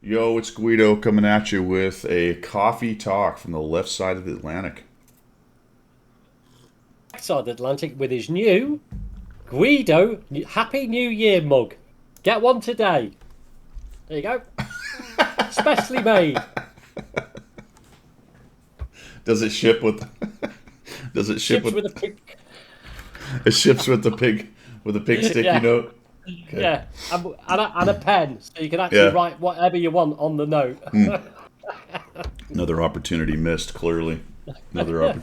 Yo, it's Guido coming at you with a coffee talk from the left side of the Atlantic. Side of the Atlantic with his new Guido Happy New Year mug. Get one today. There you go. Specially made. Does it ship with? Does it ship Ships with? with a pig. It ships with the pig sticky Yeah, note. Okay. yeah. And a pen, so you can actually Yeah. write whatever you want on the note. Another opportunity missed. Clearly, another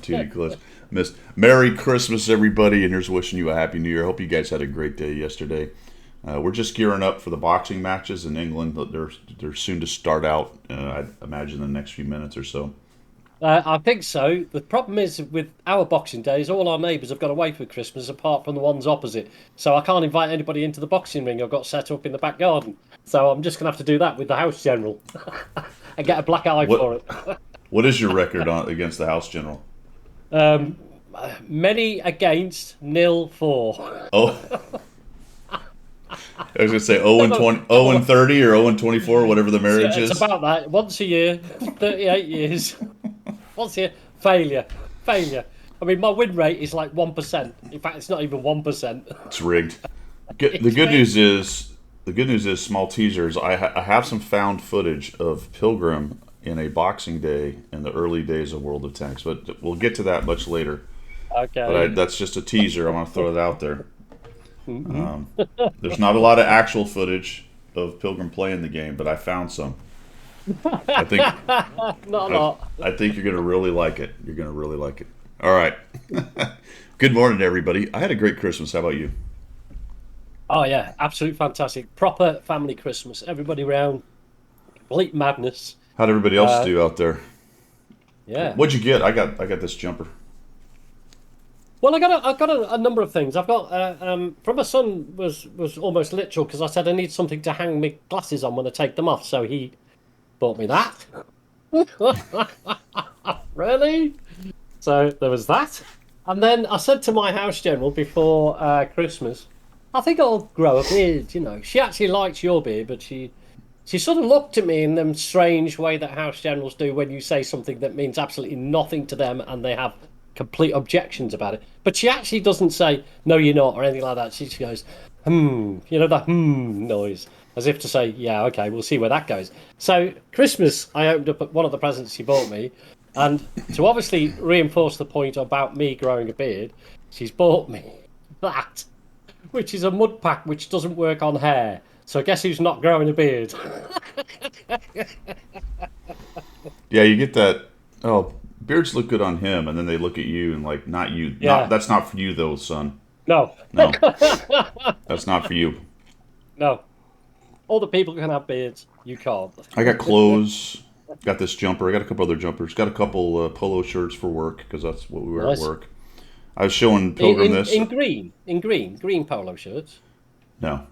missed. Merry Christmas, everybody, and here's wishing you a happy New Year. Hope you guys had a great day yesterday. We're just gearing up for the boxing matches in England. They're soon to start out. I imagine in the next few minutes or so. I think so. The problem is with our Boxing Days, all our neighbours have gone away for Christmas apart from the ones opposite. So I can't invite anybody into the boxing ring I've got set up in the back garden. So I'm just going to have to do that with the house general and get a black eye for What it. What is your record against the House General? Um, Many against, nil for. Oh, I was gonna say 0 and 20, 0 and 30 or 0 and 24, whatever the marriage It's is. about that. Once a year, 38 years. Once a year, failure. I mean, my win rate is like 1%. In fact, it's not even 1%. It's rigged. The It's good rigged. news is, small teasers. I have some found footage of Pilgrim in a Boxing Day in the early days of World of Tanks, but we'll get to that much later. But Okay. that's just a teaser. I want to throw it out there. There's not a lot of actual footage of Pilgrim playing the game, but I found some. I think Not a lot. I think you're gonna really like it. You're gonna really like it. All right. Good morning, everybody. I had a great Christmas. How about you? Oh, yeah. Absolute fantastic. Proper family Christmas. Everybody round. Complete madness. How'd everybody else Uh, do out there? yeah. What'd you get? I got this jumper. Well, I got a number of things. I've got from my son was almost literal because I said I need something to hang my glasses on when I take them off, so he bought me that. Really? So there was that, and then I said to my house general before Christmas, I think I'll grow a beard. You know, she actually likes your beard, but she sort of looked at me in them strange way that house generals do when you say something that means absolutely nothing to them and they have complete objections about it. But she actually doesn't say, no, you're not, or anything like that. She just goes, that noise, as if to say, yeah, okay, we'll see where that goes. So, Christmas, I opened up one of the presents she bought me, and to obviously reinforce the point about me growing a beard, she's bought me that, which is a mud pack which doesn't work on hair. So, guess who's not growing a beard? Yeah, you get that. Oh, beards look good on him, and then they look at you and like, not you. Not Yeah. that's not for you though, son. No, No, that's not for you. no. All the people can have beards. You can't. I got clothes. Got this jumper. I got a couple other jumpers. Got a couple polo shirts for work because that's what we wear at Nice. work. I was showing In, Pilgrim in, this. in green, green polo shirts. No,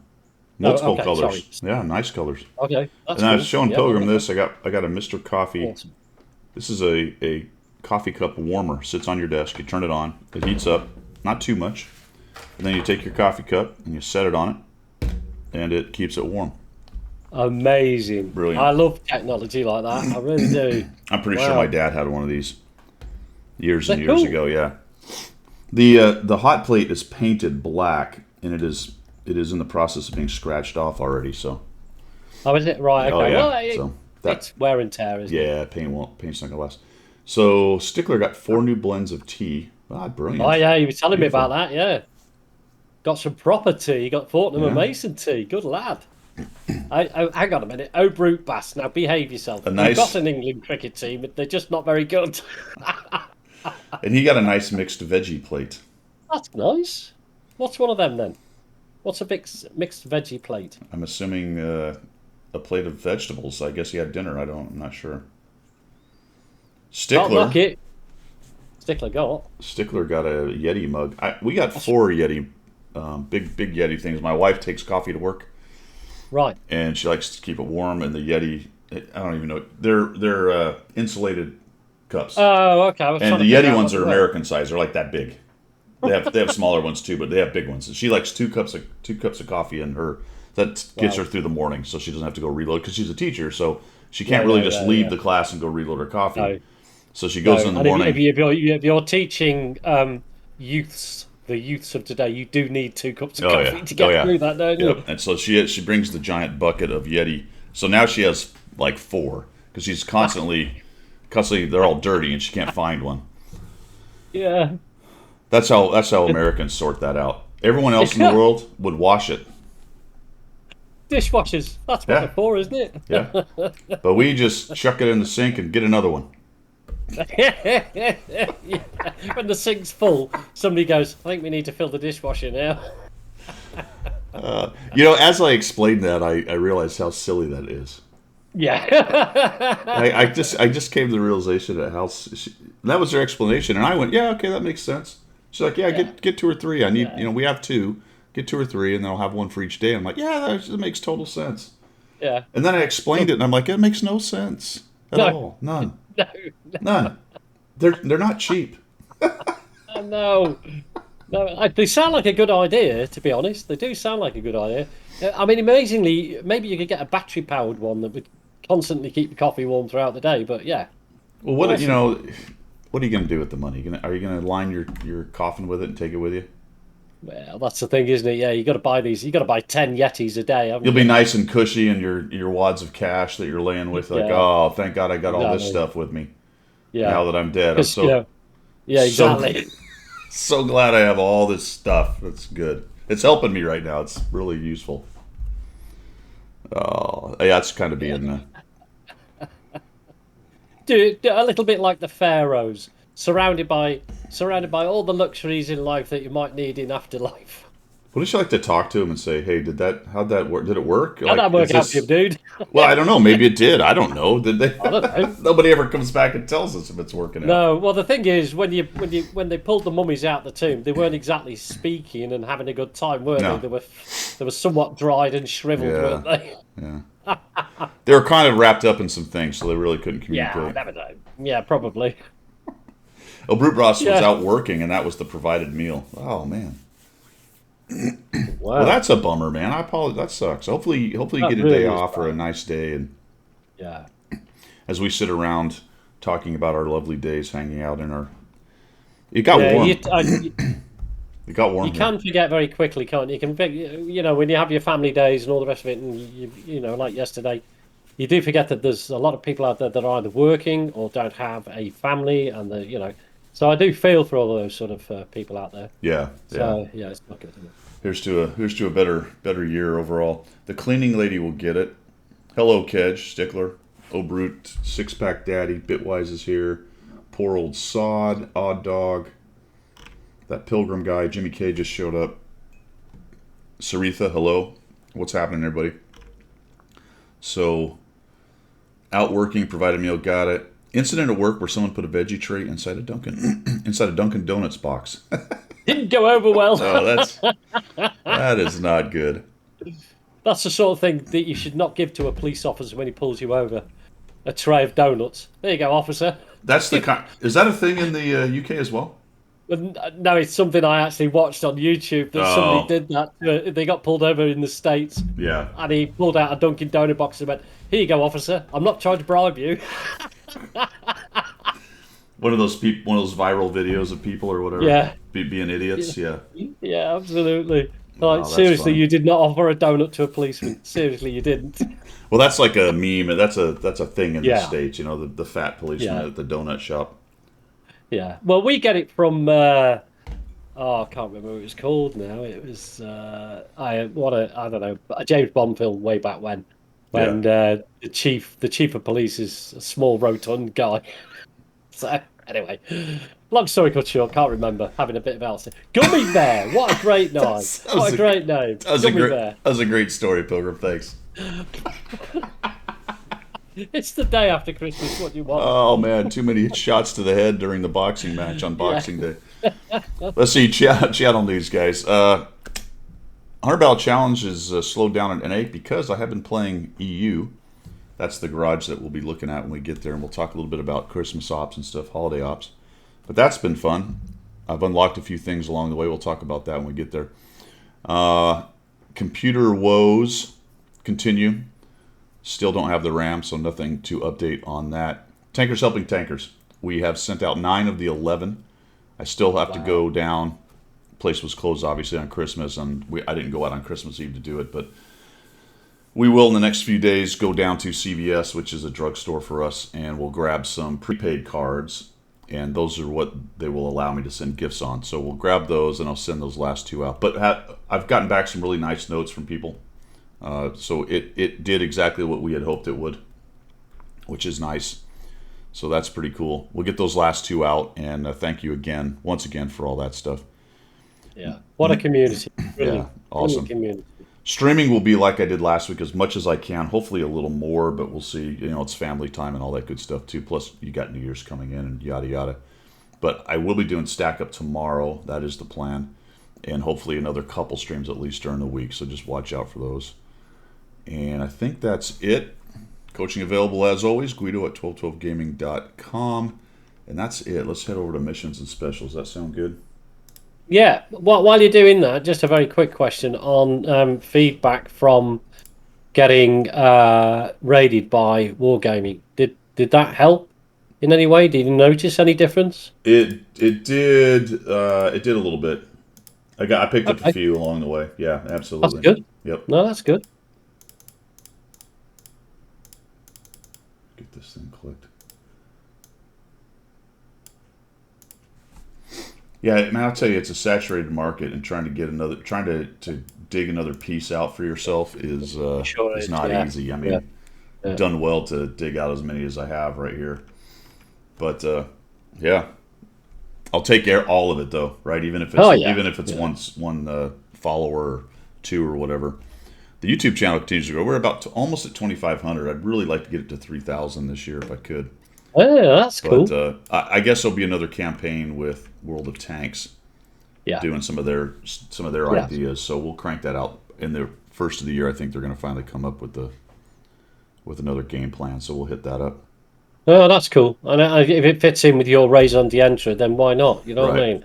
No, multiple okay, colors. sorry. Yeah, nice colors. Okay, that's And I was cool. showing Yeah, Pilgrim yeah. this. I got a Mr. Coffee. Awesome. This is a coffee cup warmer. Sits on your desk. You turn it on. It heats up. Not too much. And then you take your coffee cup and you set it on it, and it keeps it warm. Amazing. Brilliant. I love technology like that. I really do. I'm pretty sure Wow. my dad had one of these years and They're years cool. ago. Yeah. The hot plate is painted black, and it is in the process of being scratched off already. So Oh, is it? Right, oh okay. yeah. Well, So that it's wear and tear, isn't it? yeah, paint's not gonna last. So Stickler got 4 new blends of tea. Ah, brilliant. Oh, yeah, you were telling me Beautiful. about that, yeah. Got some proper tea. You got Fortnum and Yeah. Mason tea. Good lad. Hang on a minute. Oh, brute bass. Now behave yourself. A We've nice- got an England cricket team, but they're just not very good. And he got a nice mixed veggie plate. That's nice. What's one of them then? What's a mixed veggie plate? I'm assuming a plate of vegetables. I guess he had dinner. I'm not sure. Can't Stickler. knock it. Stickler got. Stickler got a Yeti mug. We got 4 Yeti, big Yeti things. My wife takes coffee to work, Right. and she likes to keep it warm. And the Yeti, I don't even know. They're insulated cups, Oh, okay. I was trying and to the figure Yeti out ones what are they were. American size. They're like that big. They have smaller ones too, but they have big ones. And she likes two cups of coffee in her That gets Wow. her through the morning, so she doesn't have to go reload because she's a teacher, so she can't really just Yeah, leave yeah. the class and go reload her coffee. No, So she no. goes in the And morning. if you're teaching the youths of today, you do need 2 cups of Oh yeah, coffee to oh get yeah, through that, don't yep. you? And so she brings the giant bucket of Yeti. So now she has like 4 because she's constantly they're all dirty and she can't find one. Yeah. That's how Americans sort that out. Everyone else in the world would wash it. Dishwashers. That's what they're Yeah, for, isn't it? yeah. But we just chuck it in the sink and get another one. Yeah. When the sink's full, somebody goes, I think we need to fill the dishwasher now. As I explained that, I realized how silly that is. Yeah. I just came to the realization that that was their explanation, and I went, yeah, okay, that makes sense. She's like, yeah, Yeah. get 2 or 3. I need, Yeah. we have 2, get 2 or 3, and then I'll have one for each day. I'm like, yeah, that makes total sense. Yeah. And then I explained it, and I'm like, it makes no sense at No. all, none, No. none. They're not cheap. No. No. They sound like a good idea, to be honest. They do sound like a good idea. I mean, amazingly, maybe you could get a battery-powered one that would constantly keep the coffee warm throughout the day. But yeah, Well, awesome. what are you gonna do with the money? Are you gonna line your coffin with it and take it with you? Well, that's the thing, isn't it? Yeah, you got to buy these. You got to buy 10 Yetis a day, haven't You'll be you? nice and cushy in your wads of cash that you're laying with. Like, Yeah, oh, thank God I got all this exactly. stuff with me. Yeah, Now that I'm dead, I'm because yeah, so exactly. so glad I have all this stuff. That's good. It's helping me right now. It's really useful. Oh, yeah, that's kind of Yeah. being. Do a little bit like the pharaohs, surrounded by all the luxuries in life that you might need in afterlife. Wouldn't you like to talk to him and say, "Hey, how'd that work? Did it work? How'd Like, that is work out for you, this?" dude? Well, I don't know. Maybe it did. I don't know. Did they? I don't know. Nobody ever comes back and tells us if it's working out. No, well, the thing is, when they pulled the mummies out the tomb, they weren't exactly speaking and having a good time, were they? No. They were somewhat dried and shriveled, Yeah. weren't they? Yeah. They were kind of wrapped up in some things, so they really couldn't Yeah, I communicate. never know. Yeah, probably. Oh, Brute Ross was Yeah. out working, and that was the provided meal. Oh man. Well, Wow, that's a bummer, man. I apologize. That sucks. Hopefully you that get a day really is off or a bad. nice day, and Yeah, as we sit around talking about our lovely days, hanging out in our. It got yeah. warm. It got You warm here. can forget very quickly, can't you? You can, when you have your family days and all the rest of it, and like yesterday, you do forget that there's a lot of people out there that are either working or don't have a family, and So I do feel for all those sort of people out there. Yeah, yeah. So yeah, it's not good. Is it? Here's to a better year overall. The cleaning lady will get it. Hello, Kedge Stickler. Oh, Brute, Six Pack Daddy. Bitwise is here. Poor old Sod, Odd Dog. That Pilgrim guy, Jimmy K, just showed up. Saritha, hello. What's happening, everybody? So, out working, provided meal, got it. Incident at work where someone put a veggie tray inside a Dunkin' Donuts box. Didn't go over well. Oh, that is not good. That's the sort of thing that you should not give to a police officer when he pulls you over. A tray of donuts. There you go, officer. That's the kind. Is that a thing in the UK as well? No, it's something I actually watched on YouTube that somebody Oh, did that. They got pulled over in the States, yeah. and he pulled out a Dunkin' Donut box and went, "Here you go, officer. I'm not trying to bribe you." One of those viral videos of people or whatever Yeah, being idiots. Yeah. yeah, absolutely. Like, Oh, that's seriously, funny. you did not offer a donut to a policeman. Seriously, you didn't. Well, that's like a meme. That's a thing in the Yeah, states. The fat policeman yeah, at the donut shop. yeah. Well, we get it from. Oh, I can't remember what it was called now. It was I don't know, a James Bond film way back Yeah. when the chief of police is a small rotund guy. So anyway, long story cut short, can't remember. Having a bit of else. Gummy Bear. What a great name! That What a great name, Gummy Bear. that was a great story, Pilgrim. Thanks. It's the day after Christmas. What do you want? Oh man, too many shots to the head during the boxing match on Yeah. Boxing Day. Let's see, channel news, guys. 100 Challenge is slowed down at NA because I have been playing EU. That's the garage that we'll be looking at when we get there, and we'll talk a little bit about Christmas ops and stuff, holiday ops. But that's been fun. I've unlocked a few things along the way. We'll talk about that when we get there. computer woes continue. Still don't have the RAM, so nothing to update on that. Tankers helping tankers. We have sent out 9 of the 11. I still have to go down. Place was closed, obviously, on Christmas, and I didn't go out on Christmas Eve to do it, but we will in the next few days go down to CVS, which is a drugstore for us, and we'll grab some prepaid cards, and those are what they will allow me to send gifts on. So we'll grab those, and I'll send those last 2 out. But I've gotten back some really nice notes from people. So it did exactly what we had hoped it would, which is nice. So that's pretty cool. We'll get those last 2 out, and thank you once again, for all that stuff. Yeah, what a community. Really, yeah, awesome. Community. Streaming will be like I did last week, as much as I can. Hopefully a little more, but we'll see. It's family time and all that good stuff too. Plus, you got New Year's coming in and yada yada. But I will be doing Stack Up tomorrow. That is the plan. And hopefully another couple streams at least during the week. So just watch out for those. And I think that's it. Coaching available as always, Guido at 1212gaming.com. And that's it. Let's head over to missions and specials. Does that sound good? Yeah. While you're doing that, just a very quick question on feedback from getting raided by Wargaming. Did that help in any way? Did you notice any difference? It did. It did a little bit. I picked up a few along the way. Yeah, absolutely. That's good. Yep. No, that's good. Get this thing clicked. Yeah, man, I'll tell you, it's a saturated market, and trying to dig another piece out for yourself is not easy. I mean, done well to dig out as many as I have right here, but yeah, I'll take all of it though, right? Even if it's one follower, or 2 or whatever. The YouTube channel continues to grow. We're almost at 2,500. I'd really like to get it to 3,000 this year if I could. Oh, that's cool. But I guess there'll be another campaign with World of Tanks, doing some of their ideas. So we'll crank that out in the first of the year. I think they're going to finally come up with another game plan. So we'll hit that up. Oh, that's cool. And if it fits in with your raison d'etre, then why not? You know what I mean?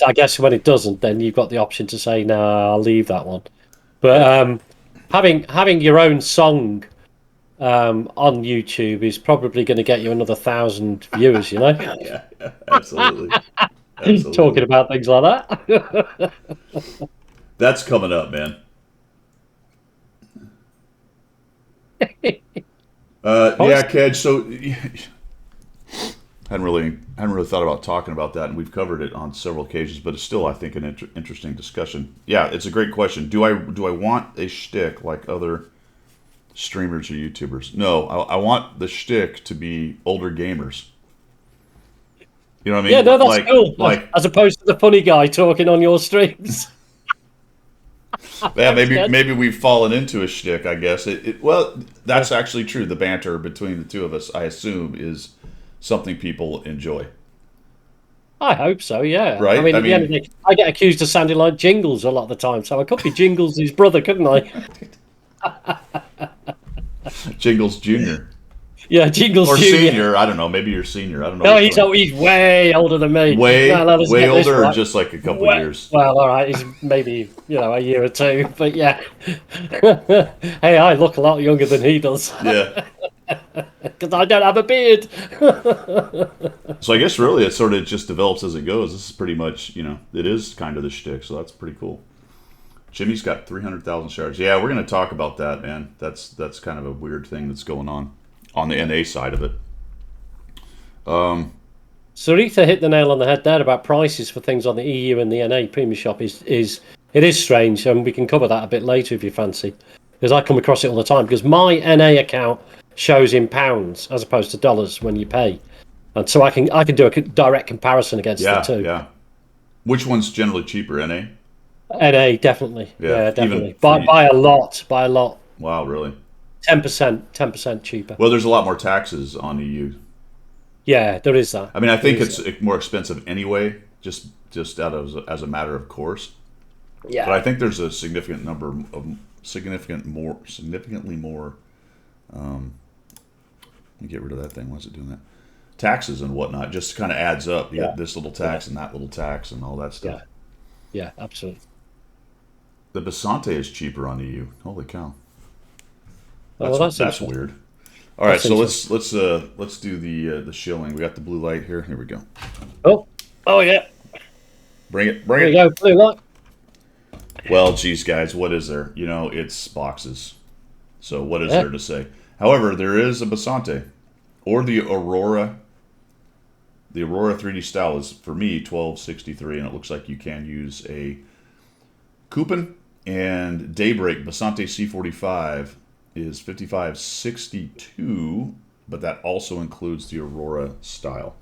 I guess when it doesn't, then you've got the option to say, "No, I'll leave that one." But having your own song on YouTube is probably going to get you another 1,000 viewers, yeah, absolutely. Talking about things like that. That's coming up, man. Yeah, Kedge. So hadn't really thought about talking about that, and we've covered it on several occasions, but it's still, I think, an interesting discussion. Yeah, it's a great question. Do I want a shtick like other streamers or YouTubers? No, I want the shtick to be older gamers. You know what I mean? Yeah, no, that's cool. As opposed to the funny guy talking on your streams. Yeah, maybe we've fallen into a shtick, I guess. Well, that's actually true. The banter between the two of us, I assume, is something people enjoy. I hope so, yeah. Right? I mean, at the end of the day, I get accused of sounding like Jingles a lot of the time, so I could be Jingles' his brother, couldn't I? Jingles Jr. Yeah, Jingles or Jr. Senior. I don't know. Maybe you're senior. I don't know. No, he's way older than me. Way older, or just like a couple years? Well, all right, he's maybe a year or 2, but yeah. Hey, I look a lot younger than he does. Yeah. Because I don't have a beard. So I guess really it sort of just develops as it goes. This is pretty much, it is kind of the shtick, so that's pretty cool. Jimmy's got 300,000 shards. Yeah, we're going to talk about that, man. That's kind of a weird thing that's going on the NA side of it. Sarita hit the nail on the head there about prices for things on the EU and the NA Premium Shop is strange, and we can cover that a bit later if you fancy. Because I come across it all the time, because my NA account shows in pounds as opposed to dollars when you pay. And so I can do a direct comparison against the two. Yeah. Which one's generally cheaper, NA? NA, definitely. Yeah, definitely. By a lot. Wow, really? 10% cheaper. Well, there's a lot more taxes on EU. Yeah, there is that. I mean, I think it's more expensive anyway, just out of as a matter of course. Yeah. But I think there's a significantly more. Let me get rid of that thing. Why is it doing that? Taxes and whatnot just kind of adds up. You got this little tax and that little tax and all that stuff. Yeah, absolutely. The Basante is cheaper on EU. Holy cow. Oh, well, That's interesting. weird. All right, That's so interesting. let's do the shilling. We got the blue light here. Here we go. Oh, oh yeah. Bring it, bring There you it. go. Blue light. Well, geez, guys, what is there? You know, it's boxes. So what is Yeah. there to say? However, there is a Basante or the Aurora. The Aurora 3D style is for me 1263, and it looks like you can use a coupon. And Daybreak Basante C45 is 5562, but that also includes the Aurora style.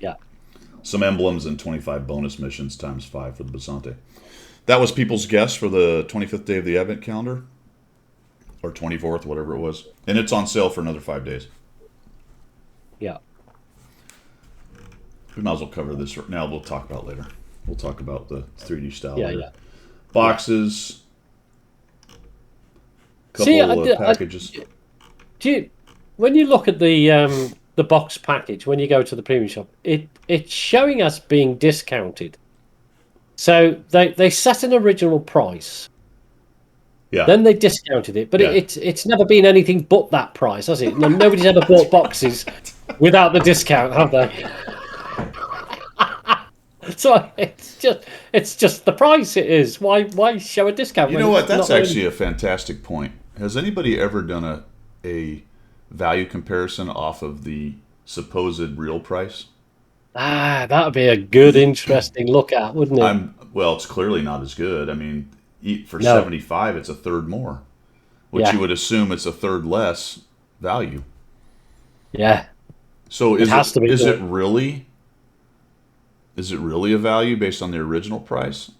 Yeah. Some emblems and 25 bonus missions times 5 for the Basante. That was people's guess for the 25th day of the Advent calendar, or 24th, whatever it was. And it's on sale for another 5 days. Yeah. We might as well cover this right now. We'll talk about it later. We'll talk about the 3D style Yeah. later. Yeah. Boxes, See, couple of packages. do you, when you look at the box package when you go to the premium shop, it's showing us being discounted. So they set an original price, Yeah. then they discounted it, but Yeah. it's never been anything but that price, has it? No, nobody's ever bought boxes without the discount, have they? So it's just the price. It is why show a discount You when know what? it's That's not really- actually a fantastic point. Has anybody ever done a value comparison off of the supposed real price? that would be a good, interesting look at, wouldn't it? Well, it's clearly not as good. I mean, for No. 75, it's a third more, which Yeah. you would assume it's a third less value. Yeah, So it has to be. is it really a value based on the original price?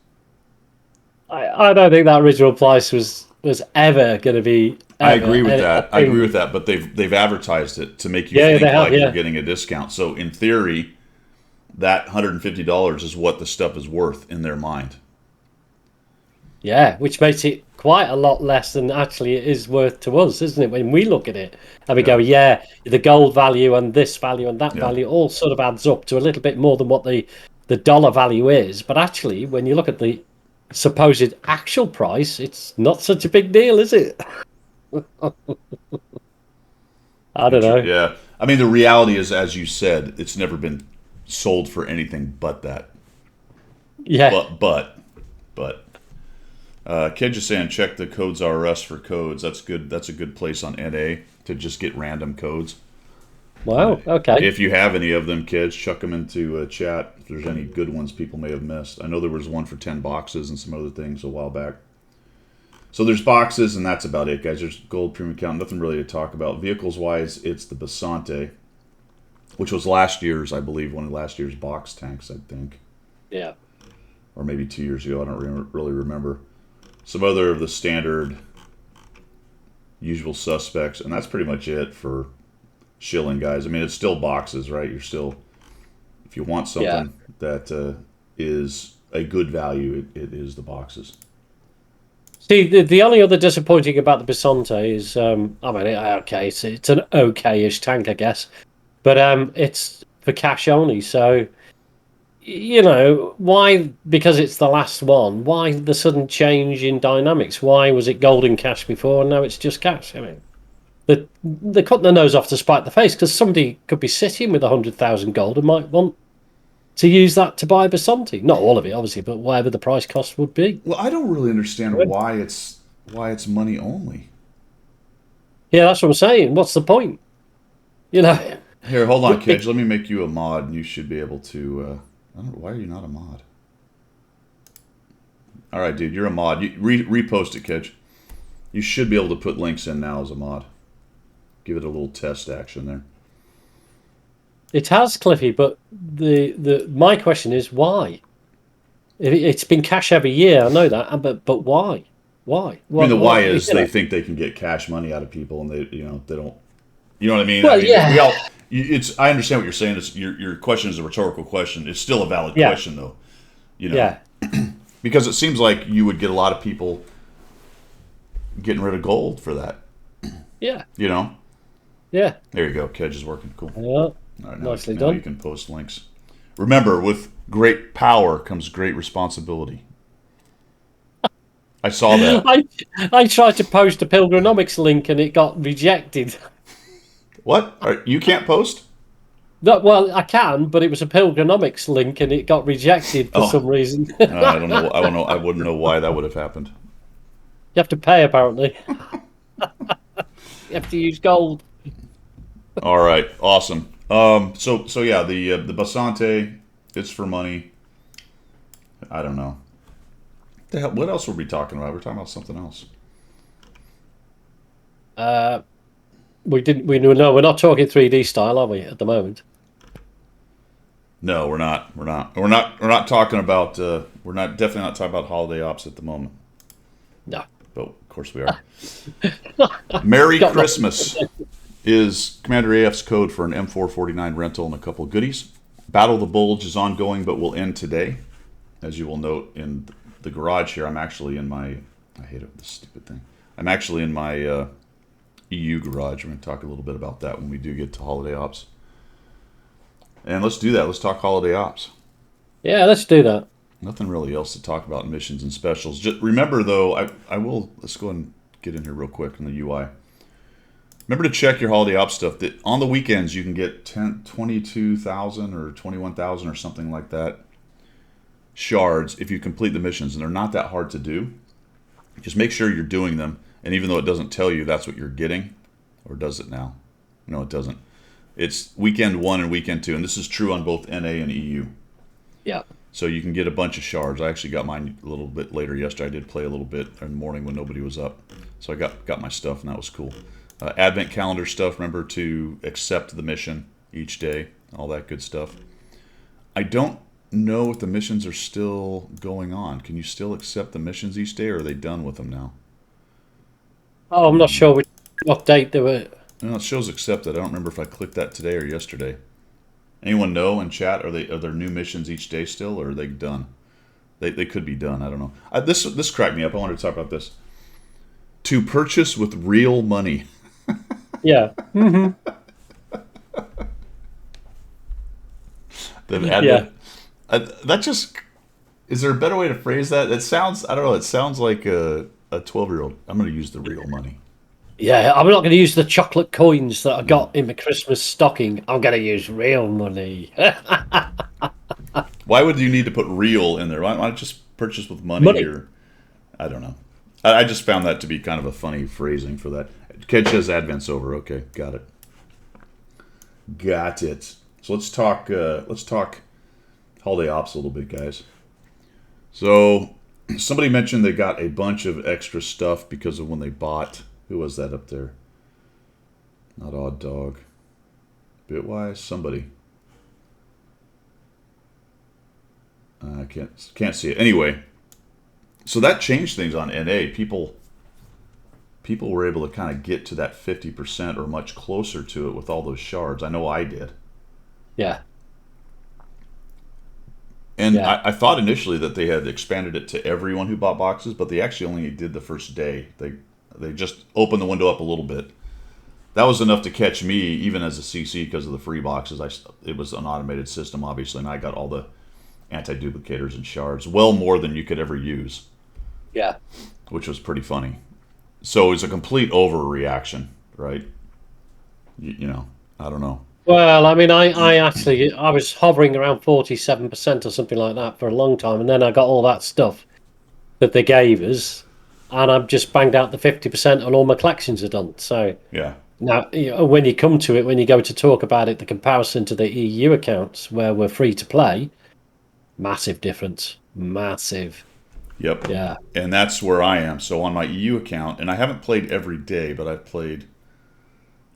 I don't think that original price was ever going to be. I ever agree with a that. I thing. agree with that. But they've advertised it to make you Yeah, think they have, like yeah. you're getting a discount. So in theory, that $150 is what the stuff is worth in their mind. Yeah, which makes it quite a lot less than actually it is worth to us, isn't it? When we look at it and we go, yeah, the gold value and this value and that Yeah. value all sort of adds up to a little bit more than what the dollar value is. But actually, when you look at the supposed actual price, it's not such a big deal, is it? I don't know. Yeah. I mean, the reality is, as you said, it's never been sold for anything but that. Yeah. But. Kid just saying, check the codes RS for codes. That's good. That's a good place on NA to just get random codes. Wow. Okay. If you have any of them, kids, chuck them into chat. If there's any good ones people may have missed. I know there was one for 10 boxes and some other things a while back. So there's boxes, and that's about it, guys. There's gold premium count. Nothing really to talk about. Vehicles-wise, it's the Basante, which was last year's, I believe, one of last year's box tanks, I think. Yeah. Or maybe 2 years ago. I don't really remember. Some other of the standard usual suspects, and that's pretty much it for shilling, guys. I mean, it's still boxes, right? You're still, if you want something that is a good value, it is the boxes. See, the only other disappointing about the Bisonte is, I mean, okay, it's an okay-ish tank, I guess, but it's for cash only. So, you know, why? Because it's the last one. Why the sudden change in dynamics? Why was it gold and cash before, and now it's just cash? I mean, they're cutting their nose off to spite the face, because somebody could be sitting with 100,000 gold and might want to use that to buy a Bisonte. Not all of it, obviously, but whatever the price cost would be. Well, I don't really understand why it's money only. Yeah, that's what I'm saying. What's the point? You know. Here, hold on, Kedge. Let me make you a mod, and you should be able to. I don't know, why are you not a mod? All right, dude, you're a mod. You repost it, Kedge. You should be able to put links in now as a mod. Give it a little test action there. It has, Cliffy, but my question is why? It's been cash every year, I know that, but why? Why? I mean, the why is they think they can get cash money out of people, and they don't. You know what I mean? Well, I mean, yeah. It's. I understand what you're saying. It's your question is a rhetorical question. It's still a valid question, though. You know, Yeah. because it seems like you would get a lot of people getting rid of gold for that. Yeah. You know. Yeah. There you go. Kedge is working. Cool. Yeah. All right, Nicely now done. you can post links. Remember, with great power comes great responsibility. I saw that. I tried to post a Pilgrinomics link and it got rejected. What? You can't post? No, well, I can, but it was a Pilgrinomics link and it got rejected for Oh, some reason. I don't know. I don't know. I wouldn't know why that would have happened. You have to pay, apparently. You have to use gold. All right, awesome. So yeah, the Basante, it's for money. I don't know. The hell, what else were we talking about? We're talking about something else. Uh, we didn't. We no, we're not talking 3D style, are we? At the moment. No, we're not. We're not. We're not. We're not talking about. We're not definitely not talking about holiday ops at the moment. No. But of course we are. Merry Got nothing. Christmas is Commander AF's code for an M449 rental and a couple of goodies. Battle of the Bulge is ongoing, but will end today. As you will note in the garage here, I'm actually in my. I hate it, this stupid thing. I'm actually in my EU garage. We're going to talk a little bit about that when we do get to holiday ops. And let's do that. Let's talk holiday ops. Yeah, let's do that. Nothing really else to talk about in missions and specials. Just remember, though, I will. Let's go ahead and get in here real quick in the UI. Remember to check your holiday ops stuff. That on the weekends you can get 22,000 or 21,000 or something like that shards if you complete the missions, and they're not that hard to do. Just make sure you're doing them, and even though it doesn't tell you that's what you're getting, or does it now? No, it doesn't. It's weekend 1 and weekend 2, and this is true on both NA and EU. Yeah. So you can get a bunch of shards. I actually got mine a little bit later yesterday. I did play a little bit in the morning when nobody was up. So I got my stuff, and that was cool. Advent calendar stuff, remember to accept the mission each day, all that good stuff. I don't know if the missions are still going on. Can you still accept the missions each day, or are they done with them now? Oh, I'm not sure what date they were. No, it shows accepted. I don't remember if I clicked that today or yesterday. Anyone know in chat? Are there new missions each day still, or are they done? They could be done. I don't know. This cracked me up. I wanted to talk about this. To purchase with real money. Yeah. Mm-hmm. The Yeah. that just is there a better way to phrase that? It sounds I don't know. It sounds like a 12-year-old. I'm going to use the real money. Yeah, I'm not going to use the chocolate coins that I No. got in my Christmas stocking. I'm going to use real money. Why would you need to put real in there? Why not just purchase with money Money. or I don't know. I just found that to be kind of a funny phrasing for that. Ked says Advent's over. Okay, got it. Got it. So let's talk. Let's talk holiday ops a little bit, guys. So somebody mentioned they got a bunch of extra stuff because of when they bought. Who was that up there? Not Odd Dog. Bitwise. Somebody. I can't see it. Anyway, so that changed things on NA. People were able to kind of get to that 50% or much closer to it with all those shards. I know I did. Yeah. And Yeah. I thought initially that they had expanded it to everyone who bought boxes, but they actually only did the first day. They just opened the window up a little bit. That was enough to catch me, even as a CC, because of the free boxes. It was an automated system, obviously, and I got all the anti-duplicators and shards, well more than you could ever use, Yeah. which was pretty funny. So it's a complete overreaction, right? You know, I don't know. Well, I mean, I was hovering around 47% or something like that for a long time, and then I got all that stuff that they gave us, and I've just banged out the 50% and all my collections are done. So Yeah. now, when you come to it, when you go to talk about it, the comparison to the EU accounts where we're free to play, massive difference. Massive. Yep. Yeah. And that's where I am. So on my EU account, and I haven't played every day, but I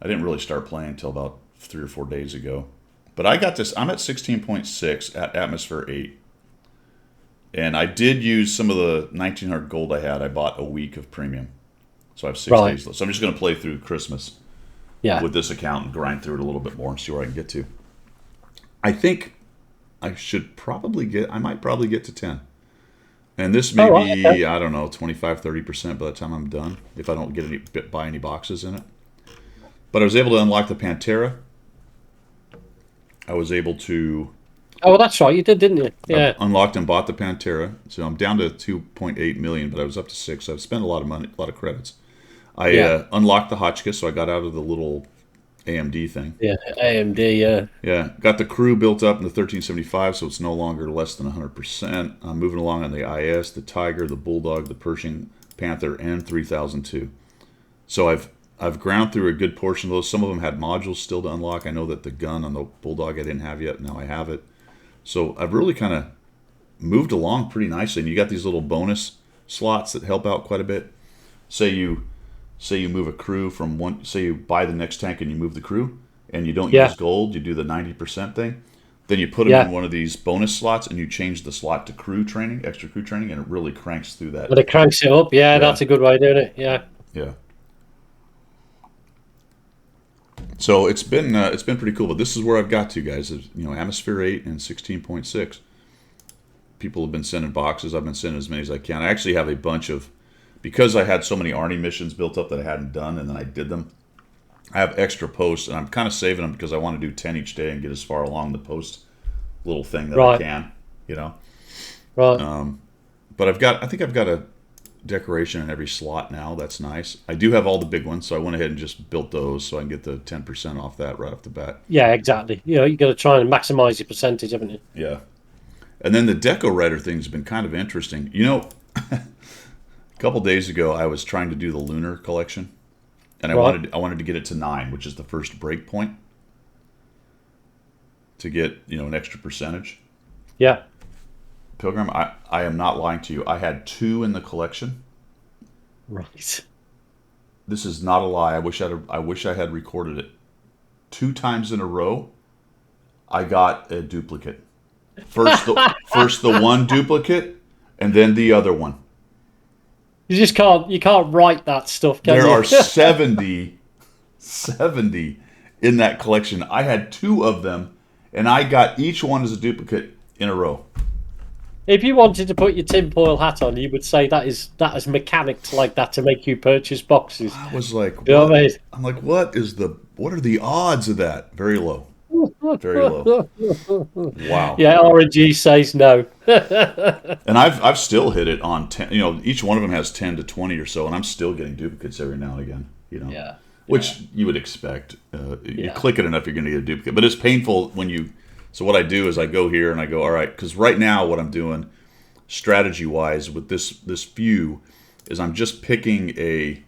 didn't really start playing until about 3 or 4 days ago. But I got this, I'm at 16.6 at Atmosphere 8. And I did use some of the 1900 gold I had. I bought a week of premium. So I have 6 days left. So I'm just going to play through Christmas Yeah. with this account and grind through it a little bit more and see where I can get to. I think I might probably get to 10. And this may be, Okay. I don't know, 25-30% by the time I'm done, if I don't buy any boxes in it. But I was able to unlock the Pantera. I was able to Oh, well, that's right. You did, didn't you? I've Yeah. unlocked and bought the Pantera, so I'm down to 2.8 million, but I was up to 6. So I've spent a lot of money, a lot of credits. I Yeah. unlocked the Hotchkiss, so I got out of the little AMD thing. Yeah. AMD. Yeah. Yeah, got the crew built up in the 1375, so it's no longer less than 100%. I'm moving along on the IS, the Tiger, the Bulldog, the Pershing Panther, and 3002. So I've ground through a good portion of those. Some of them had modules still to unlock. I know that the gun on the Bulldog I didn't have yet. Now I have it. So I've really kind of moved along pretty nicely. And you got these little bonus slots that help out quite a bit. Say you move a crew from one. Say you buy the next tank and you move the crew, and you don't Yeah. use gold. You do the 90% thing. Then you put them in Yeah. one of these bonus slots, and you change the slot to crew training, extra crew training, and it really cranks through that. But it cranks it up. Yeah, Yeah, that's a good way of doing it. Yeah. yeah. So it's been pretty cool. But this is where I've got to, guys. Is, Atmosphere 8 and 16.6. People have been sending boxes. I've been sending as many as I can. I actually have a bunch of, because I had so many Arnie missions built up that I hadn't done, and then I did them. I have extra posts, and I'm kind of saving them because I want to do 10 each day and get as far along the post little thing that I Right. can, you know. Right. But I think I've got a decoration in every slot now. That's nice. I do have all the big ones, so I went ahead and just built those so I can get the 10% off that right off the bat. Yeah. Exactly. You got to try and maximize your percentage, haven't you? Yeah. And then the deco writer thing's been kind of interesting. A couple days ago I was trying to do the lunar collection, and Right. I wanted to get it to 9, which is the first break point to get an extra percentage. Yeah. Pilgrim, I am not lying to you. I had 2 in the collection. Right. This is not a lie. I wish I had recorded it. 2 times in a row, I got a duplicate. First the one duplicate, and then the other one. You just can't. You can't write that stuff, can There you? are 70 in that collection. I had 2 of them, and I got each one as a duplicate in a row. If you wanted to put your tinfoil hat on, you would say that is mechanics like that to make you purchase boxes. I was like, You know what? what I mean? I'm like, what are the odds of that? Very low. Very low. Wow. Yeah, RNG says no. And I've still hit it on 10. Each one of them has 10 to 20 or so, and I'm still getting duplicates every now and again. Yeah. Which you would expect. You Yeah. click it enough, you're going to get a duplicate. But it's painful when you. So what I do is I go here and I go, all right, because right now what I'm doing, strategy wise, with this few, is I'm just picking a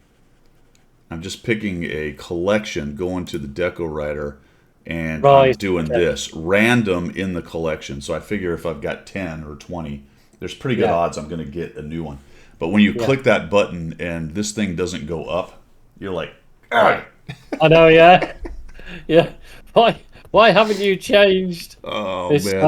collection, going to the deco writer, and I'm Right. doing Okay. this random in the collection. So I figure if I've got 10 or 20, there's pretty good Yeah. odds I'm going to get a new one. But when you Yeah. click that button and this thing doesn't go up, you're like, ah. I know. Yeah. Yeah. Why haven't you changed? Oh It's man.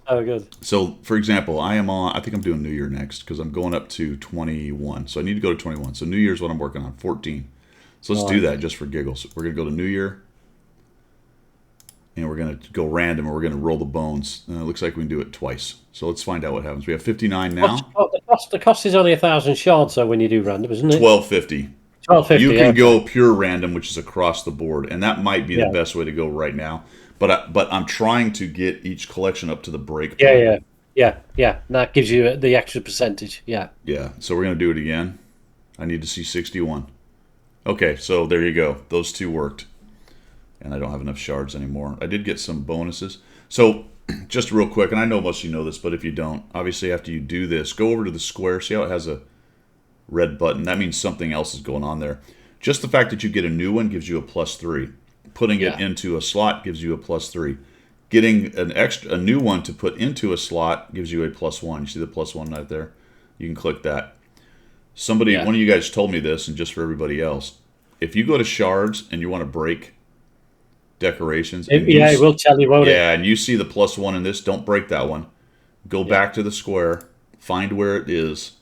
so good. So for example, I think I'm doing New Year next because I'm going up to 21. So I need to go to 21. So New Year's what I'm working on, 14. So let's do that just for giggles. We're going to go to New Year, and we're going to go random, and we're going to roll the bones. It looks like we can do it twice. So let's find out what happens. We have 59 now. The cost is only 1,000 shards, though, when you do random, isn't it? 1250. 1250. You can Okay. go pure random, which is across the board, and that might be the Yeah. best way to go right now. But I'm trying to get each collection up to the break point. Yeah. And that gives you the extra percentage. Yeah. Yeah. So we're gonna do it again. I need to see 61. Okay, so there you go. Those 2 worked, and I don't have enough shards anymore. I did get some bonuses. So just real quick, and I know most of you know this, but if you don't, obviously after you do this, go over to the square. See how it has a red button? That means something else is going on there. Just the fact that you get a new one gives you a +3. Putting it Yeah. into a slot gives you a +3. Getting a new one to put into a slot gives you a +1. You see the +1 right there? You can click that. Yeah. One of you guys told me this, and just for everybody else, if you go to shards and you want to break decorations, and It will tell you, won't it? yeah, and you see the +1 in this, don't break that one. Go back to the square, find where it is,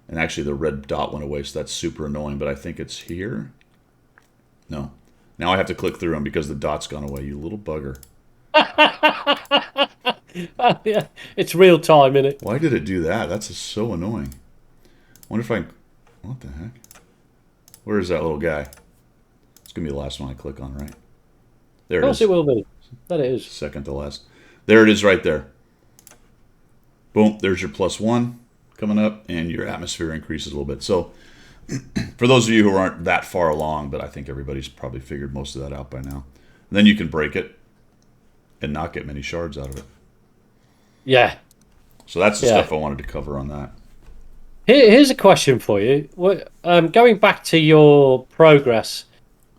and actually the red dot went away, so that's super annoying. But I think it's here. No, now I have to click through them because the dot's gone away. You little bugger! Yeah. It's real time, isn't it? Why did it do that? That's so annoying. Wonder if I. What the heck? Where is that little guy? It's gonna be the last one I click on, right? There Of it course is. it will be. That it is. Second to last. There it is right there. Boom, there's your +1 coming up, and your atmosphere increases a little bit. So for those of you who aren't that far along, but I think everybody's probably figured most of that out by now, then you can break it and not get many shards out of it. Yeah. So that's the stuff I wanted to cover on that. Here's a question for you. Going back to your progress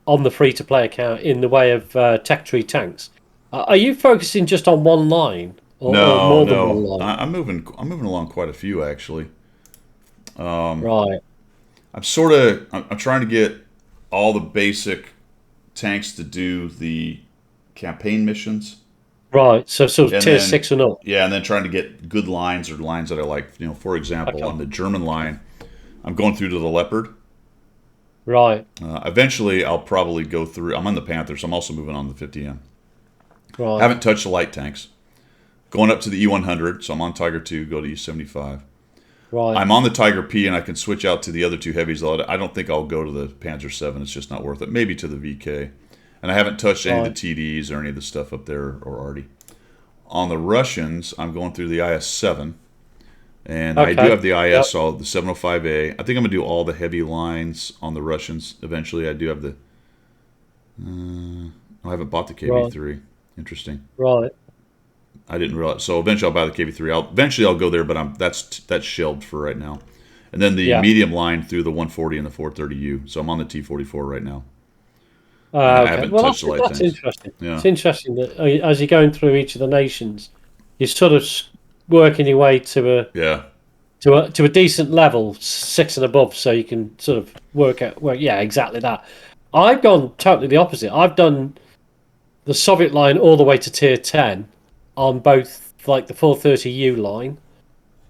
on the free-to-play account in the way of tech tree tanks, are you focusing just on one line, or more than one line? I'm moving along quite a few actually. Right. I'm trying to get all the basic tanks to do the campaign missions. Right. So sort of And tier then, 6 and up. yeah, and then trying to get good lines or lines that I like. For example, Okay. on the German line, I'm going through to the Leopard. Right. Eventually, I'll probably go through. I'm on the Panther, so I'm also moving on the 50M. Right. Haven't touched the light tanks. Going up to the E100, so I'm on Tiger 2, go to E75. Right. I'm on the Tiger P, and I can switch out to the other two heavies. I don't think I'll go to the Panzer 7. It's just not worth it. Maybe to the VK. And I haven't touched any of the TDs or any of the stuff up there or already. On the Russians, I'm going through the IS-7. And I do have the IS, all the 705A. I think I'm going to do all the heavy lines on the Russians. Eventually, I do have the... I haven't bought the KV-3. Right. Interesting. Right. I didn't realize. So eventually I'll buy the KV-3. Eventually I'll go there, but that's shelved for right now. And then the medium line through the 140 and the 430U. So I'm on the T-44 right now. I haven't touched the light tanks. That's interesting. Yeah. It's interesting that as you're going through each of the nations, you're sort of working your way to a decent level, 6 and above, so you can sort of work out. Well, yeah, exactly that. I've gone totally the opposite. I've done the Soviet line all the way to tier 10 on both, like the 430U line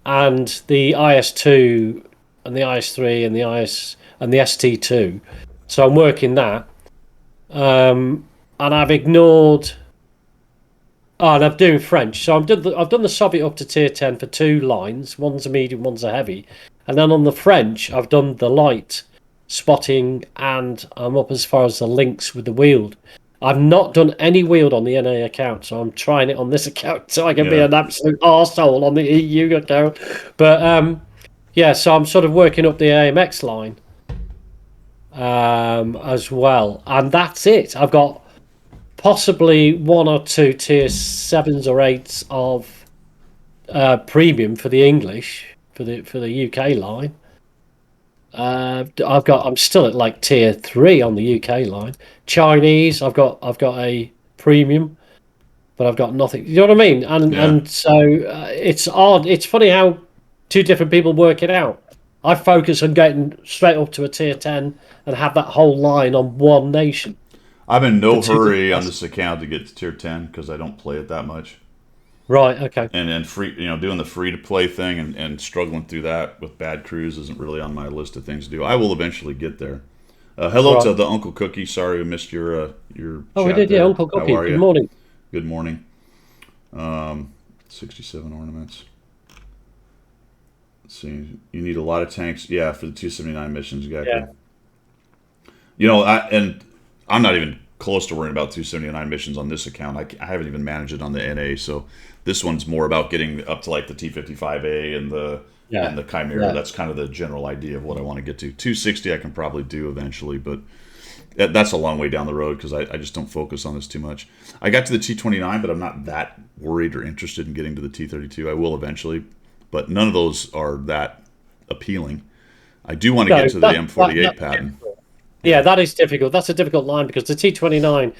and the IS2 and the IS3 and the ST2. So I'm working that. And I've ignored. Oh, and I'm doing French. So I've done the Soviet up to tier 10 for 2 lines. One's a medium, one's a heavy. And then on the French, I've done the light spotting, and I'm up as far as the links with the wheeled. I've not done any wheeled on the NA account, so I'm trying it on this account so I can be an absolute arsehole on the EU account. But so I'm sort of working up the AMX line as well. And that's it. I've got possibly 1 or 2 tier 7s or 8s of premium for the English, for the UK line. I'm still at like tier 3 on the UK line. Chinese, I've got a premium, but I've got nothing. You know what I mean? And so it's odd. It's funny how 2 different people work it out. I focus on getting straight up to a tier 10 and have that whole line on one nation. I'm in no hurry on this account to get to tier 10 because I don't play it that much. Right. Okay. And then doing the free to play thing and struggling through that with bad crews isn't really on my list of things to do. I will eventually get there. Hello to the Uncle Cookie. Sorry we missed your. Oh, we did, there. Yeah, Uncle Cookie. Good morning. Good morning. 67 ornaments. Let's see, you need a lot of tanks. Yeah, for the 279 missions, exactly. Yeah. I'm not even close to worrying about 279 missions on this account. I haven't even managed it on the NA, so this one's more about getting up to like the T55A and the Chimera. Yeah. That's kind of the general idea of what I want to get to. 260 I can probably do eventually, but that's a long way down the road because I just don't focus on this too much. I got to the T29, but I'm not that worried or interested in getting to the T32. I will eventually, but none of those are that appealing. I do want to get to the M48 pattern. Yeah, that is difficult. That's a difficult line because the T29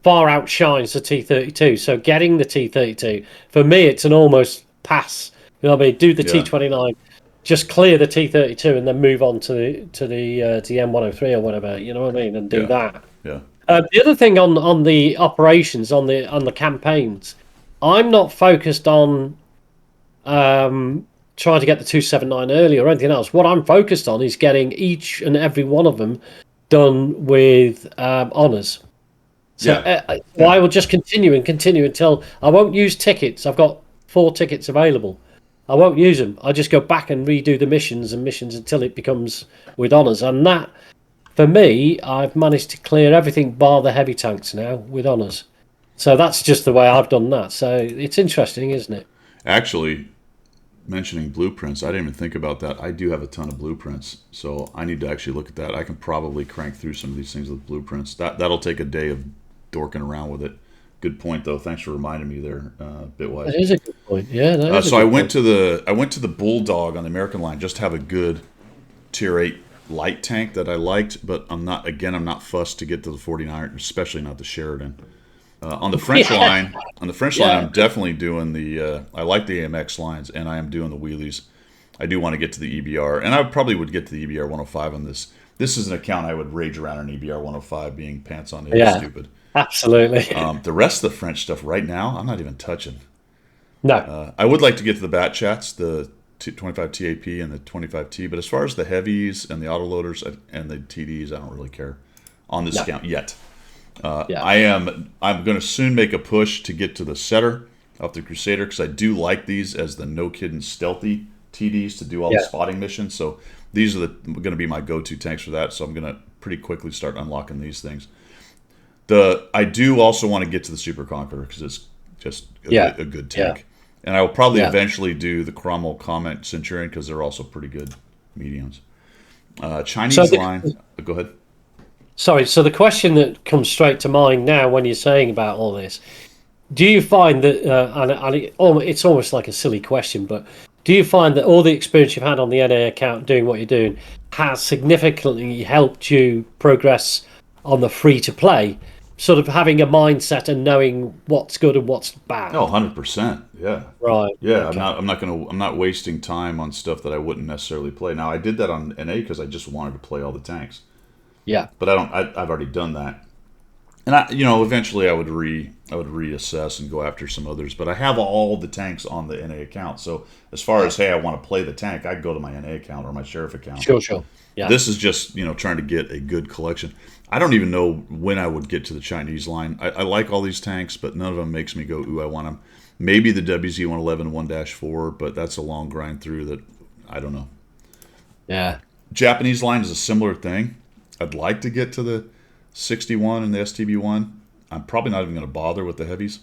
far outshines the T32. So getting the T32, for me, it's an almost pass. You know what I mean? Do the T29, just clear the T32, and then move on to the M103 or whatever. You know what I mean? And do that. Yeah. The other thing on the operations, on the campaigns, I'm not focused on trying to get the 279 early or anything else. What I'm focused on is getting each and every one of them done with honours. So I will just continue until I won't use tickets. I've got 4 tickets available. I won't use them. I just go back and redo the missions until it becomes with honours. And that, for me, I've managed to clear everything bar the heavy tanks now with honours. So that's just the way I've done that. So it's interesting, isn't it? Actually, mentioning blueprints, I didn't even think about that. I do have a ton of blueprints, so I need to actually look at that. I can probably crank through some of these things with blueprints. That'll take a day of dorking around with it. Good point, though. Thanks for reminding me there, Bitwise. That is a good point. Yeah, that is a So I good went point. to the Bulldog on the American line just to have a good tier 8 light tank that I liked, but I'm not fussed to get to the 49, especially not the Sheridan. On the French Yeah, line, yeah, I'm definitely doing the. I like the AMX lines, and I am doing the wheelies. I do want to get to the EBR, and I probably would get to the EBR 105 on this. This is an account I would rage around an EBR 105, being pants on the head yeah, stupid. absolutely. The rest of the French stuff right now, I'm not even touching. No, I would like to get to the bat chats, the 25 TAP and the 25T, but as far as the heavies and the autoloaders and the TDs, I don't really care on this no, account yet. yeah, I'm going to soon make a push to get to the setter off the Crusader because I do like these as the no kidding stealthy TDs to do all the yeah, spotting missions. So these are going to be my go-to tanks for that. So I'm going to pretty quickly start unlocking these things. I do also want to get to the Super Conqueror because it's just yeah, a good yeah, tank, and I will probably yeah. eventually do the Cromwell Comment Centurion because they're also pretty good mediums. So Chinese the, line, go ahead. sorry, so the question that comes straight to mind now when you're saying about all this, do you find that, it's almost like a silly question, but do you find that all the experience you've had on the NA account doing what you're doing has significantly helped you progress on the free to play, sort of having a mindset and knowing what's good and what's Oh, bad? 100%. Yeah. Right. Yeah, Okay. I'm not wasting time on stuff that I wouldn't necessarily play. Now, I did that on NA because I just wanted to play all the tanks. Yeah. But I've already done that. And eventually I would reassess and go after some others, but I have all the tanks on the NA account. So, as far Yeah. as hey, I want to play the tank, I go to my NA account or my sheriff account. Sure. Sure. Yeah. This is just, trying to get a good collection. I don't even know when I would get to the Chinese line. I like all these tanks, but none of them makes me go, ooh, I want them. Maybe the WZ-111 1-4, but that's a long grind through that I don't know. Yeah. Japanese line is a similar thing. I'd like to get to the 61 and the STB-1. I'm probably not even going to bother with the heavies,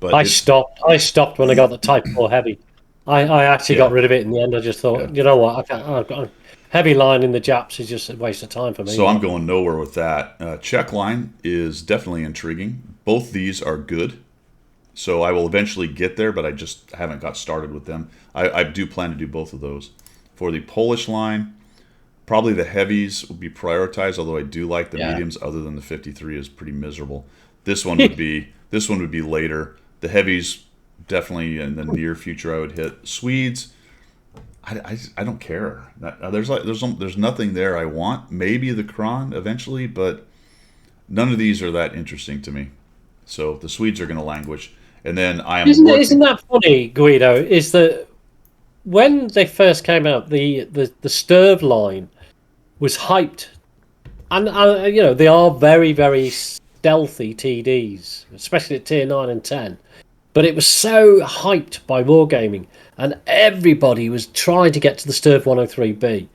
but I it's, stopped. I stopped when I got the Type 4 heavy. I actually got yeah, rid of it in the end. I just yeah. thought, you know what, heavy line in the Japs is just a waste of time for me So I'm now. going nowhere with that. Czech line is definitely intriguing. Both these are good. So I will eventually get there, but I just haven't got started with them. I do plan to do both of those. For the Polish line, probably the heavies will be prioritized, although I do like the Yeah. mediums. Other than the 53 is pretty miserable. This one would be later. The heavies definitely in the near future I would hit. Swedes, I don't care. There's nothing there I want. Maybe the Kron eventually, but none of these are that interesting to me. So the Swedes are going to languish, and then I am Isn't working. that funny, Guido? Is that when they first came out, the Sturv line was hyped, and they are very very stealthy TDs, especially at tier 9 and 10. But it was so hyped by wargaming, and everybody was trying to get to the Sturv 103B.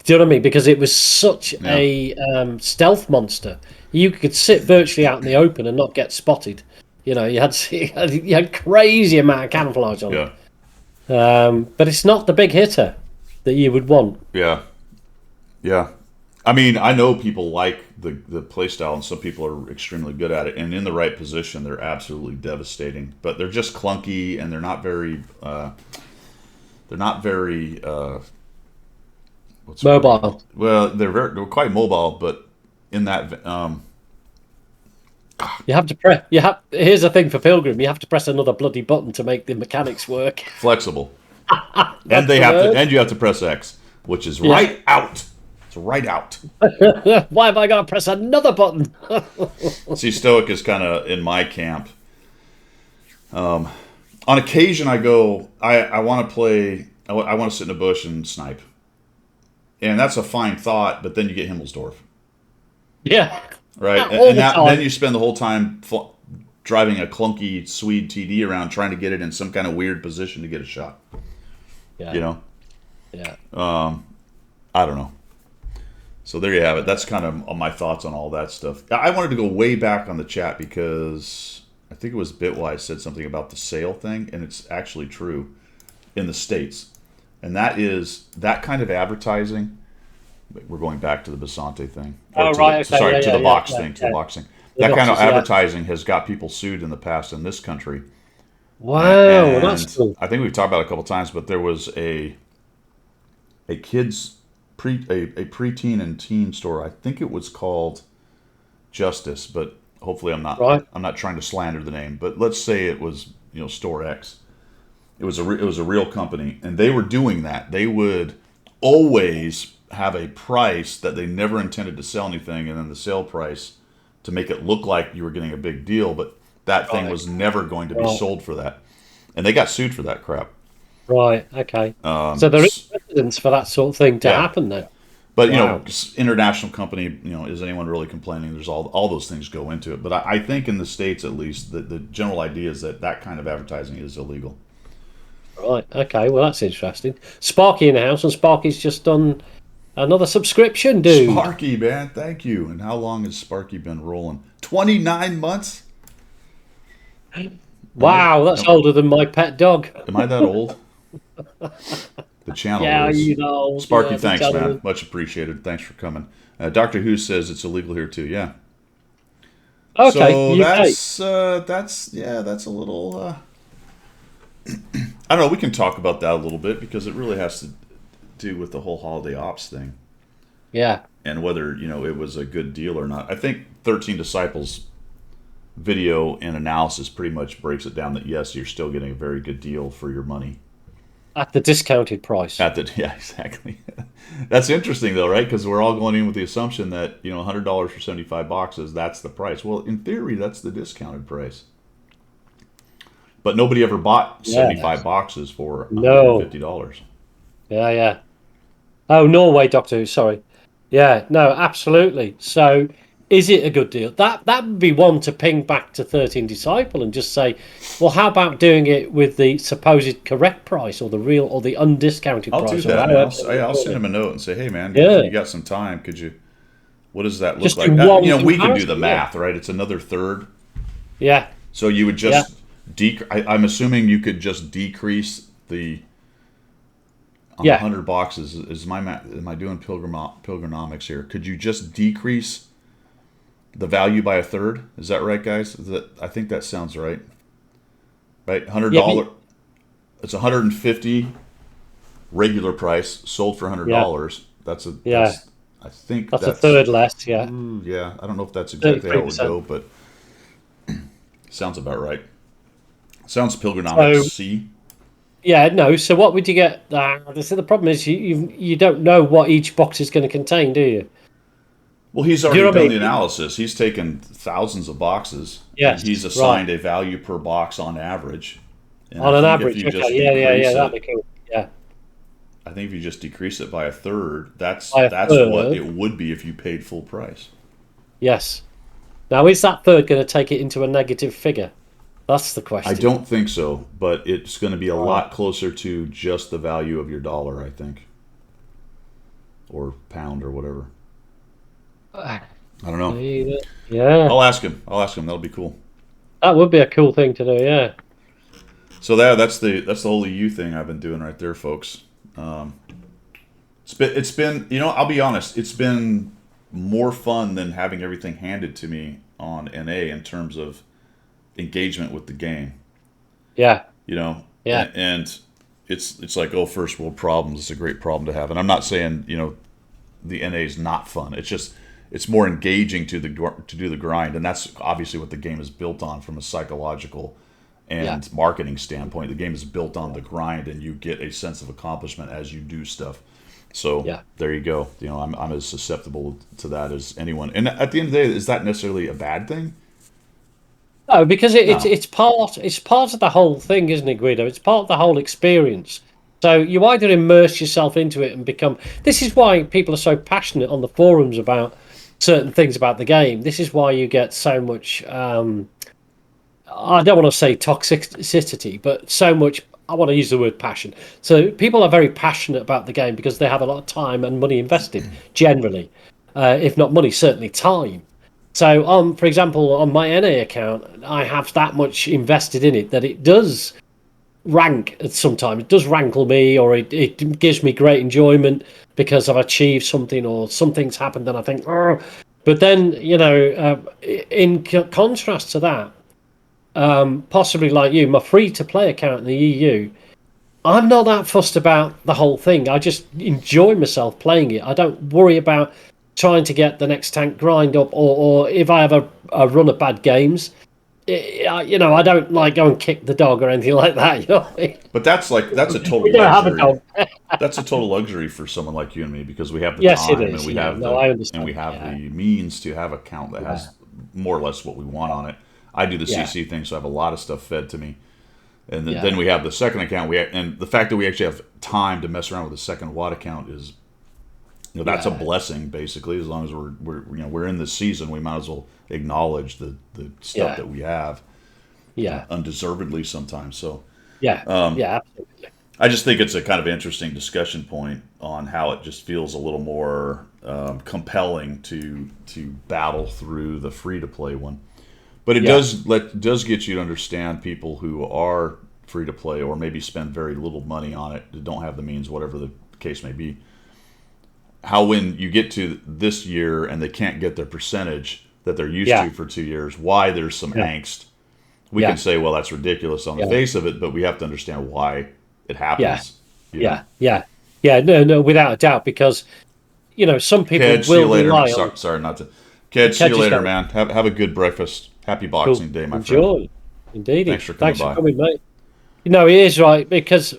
Do you know what I mean? Because it was such Yeah, a stealth monster. You could sit virtually out in the open and not get spotted. You had crazy amount of camouflage on yeah, it. But it's not the big hitter that you would want. yeah, yeah. I mean, I know people like the play style, and some people are extremely good at it. And in the right position, they're absolutely devastating. But they're just clunky, and they're not very. They're not very. What's the word? Mobile. Well, they're quite mobile, but in that You have to press. Here's the thing for Pilgrim: you have to press another bloody button to make the mechanics work. flexible, and That's the word. you have to press X, which is Yeah. right out. It's right out. Why have I got to press another button? See, Stoic is kind of in my camp. On occasion, I go. I want to play. I want to sit in a bush and snipe, and that's a fine thought. But then you get Himmelsdorf, Yeah. right? All And the then time. you spend the whole time driving a clunky Swede TD around trying to get it in some kind of weird position to get a shot. Yeah. You know, Yeah. I don't know. So there you have it. That's kind of my thoughts on all that stuff. I wanted to go way back on the chat because I think it was Bitwise said something about the sale thing, and it's actually true in the States. And that is that kind of advertising. We're going back to the Basante thing. Oh, To right. the, Okay. sorry, Yeah, to yeah, the yeah, box yeah, thing, to yeah. the boxing. The That kind of boxes, yeah. advertising has got people sued in the past in this country. Wow, that's And cool. I think we've talked about it a couple times, but there was a kids a preteen and teen store. I think it was called Justice, but hopefully Right. I'm not trying to slander the name. But let's say it was Store X. It was it was a real company, and they were doing that. They would always have a price that they never intended to sell anything, and then the sale price to make it look like you were getting a big deal, but that thing Right. was never going to be Right. sold for that, and they got sued for that crap. Right. Okay. So there is precedence for that sort of thing to Yeah, happen then. but Wow. international company, is anyone really complaining? There's all those things go into it, but I think in the States at least, the general idea is that that kind of advertising is illegal. Right. Okay. Well, that's interesting. Sparky in the house, and Sparky's just done another subscription, dude. Sparky, man, thank you. And how long has Sparky been rolling? 29 months? Am I Wow, that's am, older than my pet dog. am I that old? The channel Yeah, is. you know. Sparky, Yeah, the thanks, man. gentleman. Much appreciated. Thanks for coming. Doctor Who says it's illegal here too. Yeah. Okay, So UK. that's a little. I don't know. We can talk about that a little bit because it really has to do with the whole holiday ops thing Yeah. and whether it was a good deal or not. I think 13 Disciples video and analysis pretty much breaks it down that yes, you're still getting a very good deal for your money. At the discounted price. Yeah, exactly. That's interesting though, right? Because we're all going in with the assumption that $100 for 75 boxes, that's the price. Well, in theory, that's the discounted price. But nobody ever bought Yeah. 75 boxes for No. $150. Yeah, yeah. Oh, Norway, Doctor Who, sorry. Yeah, no, absolutely. So, is it a good deal? That would be one to ping back to 13 Disciple and just say, well, how about doing it with the supposed correct price or the real or the undiscounted I'll do price or that, man. however I'll call send it. him a note and say, hey, man, Yeah, you got some time? What does that look just do like? one We can do the comparison. Yeah, math, right? It's another third. yeah, So you would yeah. just I'm assuming you could just decrease the on the Yeah. 100 boxes. Is my math? Am I doing pilgrinomics here? Could you just decrease the value by a third? Is that right, guys? I think that sounds right. Right, hundred Yeah, dollar. It's 150 regular price sold for hundred yeah, dollars. yeah. I think That's a that's third less. Yeah, yeah. I don't know if that's exactly how it would 33%. go, but sounds about right. Sounds pilgrinomics So, C. yeah, no. So, what would you get? The problem is you don't know what each box is going to contain, do you? Well, he's Do you already know what I done the mean? analysis. He's taken thousands of boxes, and he's Yes, right. assigned a value per box on average. And I On an think if average, you okay. just Yeah, yeah, yeah. decrease That'd it, be cool. Yeah, I think if you just decrease it by a third, by a that's what third. it would be if you paid full price. Yes. Now, is that third going to take it into a negative figure? That's the I question. don't think so, but it's going to be a Right. lot closer to just the value of your dollar, I think, or pound or whatever. Ah, I don't know. yeah, I'll ask him. That'll be cool. that would be a cool thing to do. Yeah. So that's the whole EU thing I've been doing right there, folks. Um, it's been I'll be honest, it's been more fun than having everything handed to me on NA in terms of engagement with the game. Yeah. You know, Yeah. and it's like, oh, first world problems. It's a great problem to have, and I'm not saying the NA is not fun. It's just it's more engaging to do the grind, and that's obviously what the game is built on from a psychological Yeah. and marketing standpoint. The game is built on the grind, and you get a sense of accomplishment as you do stuff. So Yeah. there you go. I'm as susceptible to that as anyone. And at the end of the day, is that necessarily a bad thing? No, because No. it's part of the whole thing, isn't it, Guido? It's part of the whole experience. So you either immerse yourself into it and become. This is why people are so passionate on the forums about certain things about the game. This is why you get so much. I don't want to say toxicity, but so much. I want to use the word passion. So people are very passionate about the game because they have a lot of time and money invested generally. if not money, certainly time. So, for example, on my NA account, I have that much invested in it that it does rank sometimes. It does rankle me, or it gives me great enjoyment because I've achieved something or something's happened and I think, oh. But then, in contrast to that, possibly like you, my free-to-play account in the EU, I'm not that fussed about the whole thing. I just enjoy myself playing it. I don't worry about trying to get the next tank grind up, or if I have a run of bad games, I don't like go and kick the dog or anything like that. You know what I mean? But that's a total We don't have a luxury. dog. That's a total luxury for someone like you and me because we have the Yes, it time and is. we Yeah, have no, I understand. the means to have an account that has more or less what we want on it. I do the Yeah, CC thing, so I have a lot of stuff fed to me. And then, yeah, then we have the second account. And the fact that we actually have time to mess around with the second WAD account is, that's a yeah, blessing basically. As long as we're in this season, we might as well acknowledge the stuff yeah, that we have, yeah, undeservedly sometimes. So yeah, yeah, absolutely. I just think it's a kind of interesting discussion point on how it just feels a little more compelling to battle through the free to play one. But it Yeah, does get you to understand people who are free to play or maybe spend very little money on it, that don't have the means, whatever the case may be. How when you get to this year and they can't get their percentage that they're used yeah, to for 2 years, why there's some yeah, angst. We can yeah, say, well, that's ridiculous on the yeah, face of it, but we have to understand why it yeah, happens. You know, yeah, yeah, yeah. No, no, without a doubt, because some people Ked, see you will later. rely on. Sorry, not to. Ked, see Catch you later, yourself. man. Have a good breakfast. Happy Cool. Boxing Day, my friend. Enjoy. Thanks Indeedy. for coming Thanks for by. coming, mate. No, it is right because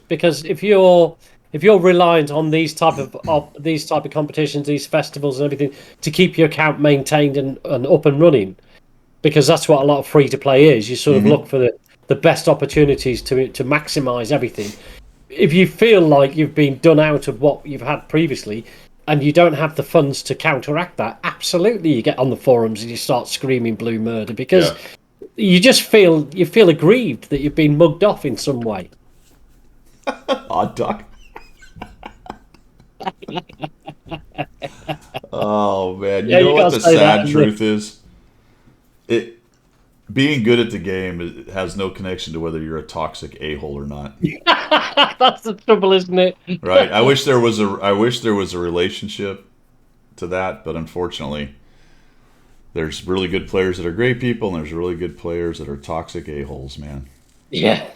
if you're reliant on these type of competitions, these festivals and everything to keep your account maintained and up and running, because that's what a lot of free to play is. You sort of Hmm. look for the best opportunities to maximize everything. If you feel like you've been done out of what you've had previously and you don't have the funds to counteract that, absolutely you get on the forums and you start screaming blue murder because Yeah. you feel aggrieved that you've been mugged off in some way. Odd duck. Oh man, you Yeah, know you what gotta the say that. sad truth is? It being good at the game has no connection to whether you're a toxic a-hole or not. That's the trouble, isn't it? Right? I wish there was a relationship to that, but unfortunately, there's really good players that are great people, and there's really good players that are toxic a-holes, man. Yeah,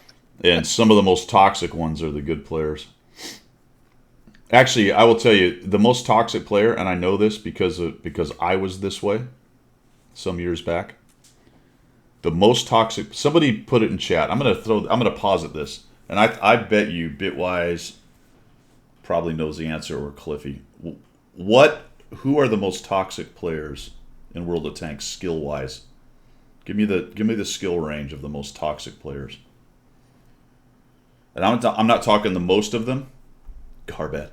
And some of the most toxic ones are the good players. Actually, I will tell you the most toxic player, and I know this because I was this way some years back. The most toxic. Somebody put it in chat. I'm gonna posit this, and I bet you Bitwise probably knows the answer, or Cliffy. What? Who are the most toxic players in World of Tanks skill wise? Give me the skill range of the most toxic players. And I'm not talking the most of them. Garbett.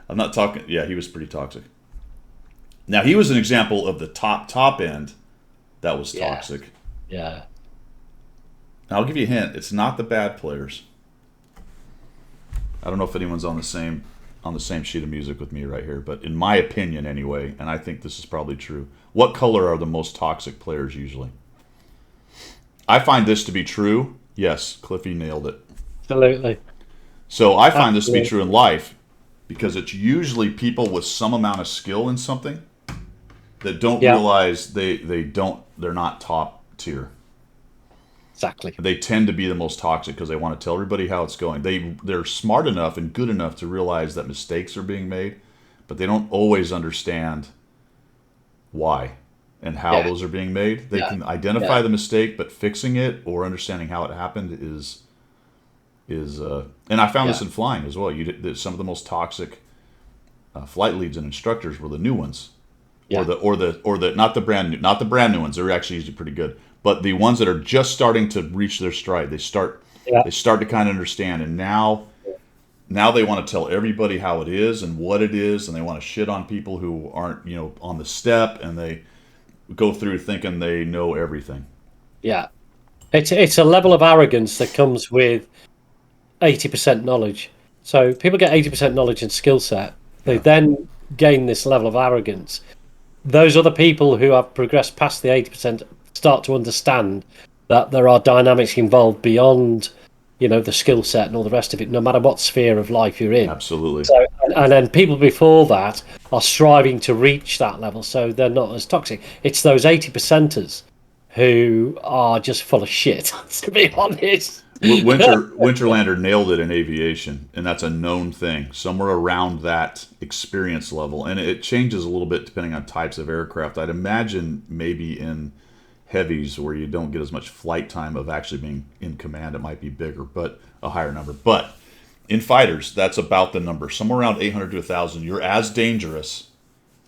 I'm not talking. Yeah, he was pretty toxic. Now he was an example of the top end that was yeah, toxic. yeah. Now I'll give you a hint. It's not the bad players. I don't know if anyone's on the same sheet of music with me right here, but in my opinion, anyway, and I think this is probably true. What color are the most toxic players usually? I find this to be true. Yes, Cliffy nailed it. Absolutely, So I find this to be absolutely. true in life because it's usually people with some amount of skill in something that don't Yeah, realize they're not top tier. exactly. They tend to be the most toxic because they want to tell everybody how it's going. They're smart enough and good enough to realize that mistakes are being made, but they don't always understand why and how Yeah, those are being made. They yeah, can yeah, identify the mistake, but fixing it or understanding how it happened is and I found this yeah, in flying as well. Some of the most toxic flight leads and instructors were the new ones, or yeah, the not the brand new ones. They're actually usually pretty good, but the ones that are just starting to reach their stride. yeah, They start to kind of understand, and now they want to tell everybody how it is and what it is, and they want to shit on people who aren't on the step, and they go through thinking they know everything. yeah. It's a level of arrogance that comes with 80% knowledge. So people get 80% knowledge and skill set. They Yeah. then gain this level of arrogance. those other people who have progressed past the 80% start to understand that there are dynamics involved beyond, the skill set and all the rest of it, no matter what sphere of life you're in. Absolutely. So, and then people before that are striving to reach that level, so they're not as toxic. It's those 80%ers who are just full of shit, to be honest. Winterlander nailed it in aviation, and that's a known thing. Somewhere around that experience level, and it changes a little bit depending on types of aircraft. I'd imagine maybe in heavies where you don't get as much flight time of actually being in command, it might be bigger, but a higher number. But in fighters, that's about the number. Somewhere around 800 to 1,000, you're as dangerous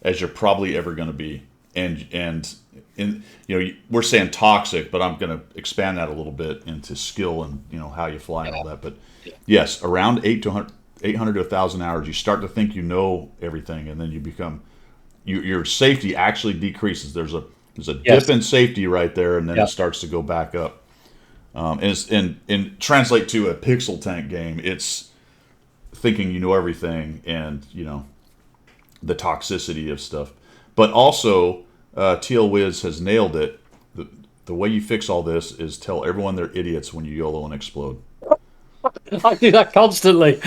as you're probably ever going to be. And we're saying toxic, but I'm going to expand that a little bit into skill and how you fly and all that. But yes, around 800 to 1,000 hours, you start to think you know everything, and then you become your safety actually decreases. There's a dip in safety right there, and then it starts to go back up. And translate to a pixel tank game, it's thinking you know everything, and the toxicity of stuff. But also, TL Wiz has nailed it. The way you fix all this is tell everyone they're idiots when you YOLO and explode. I do that constantly.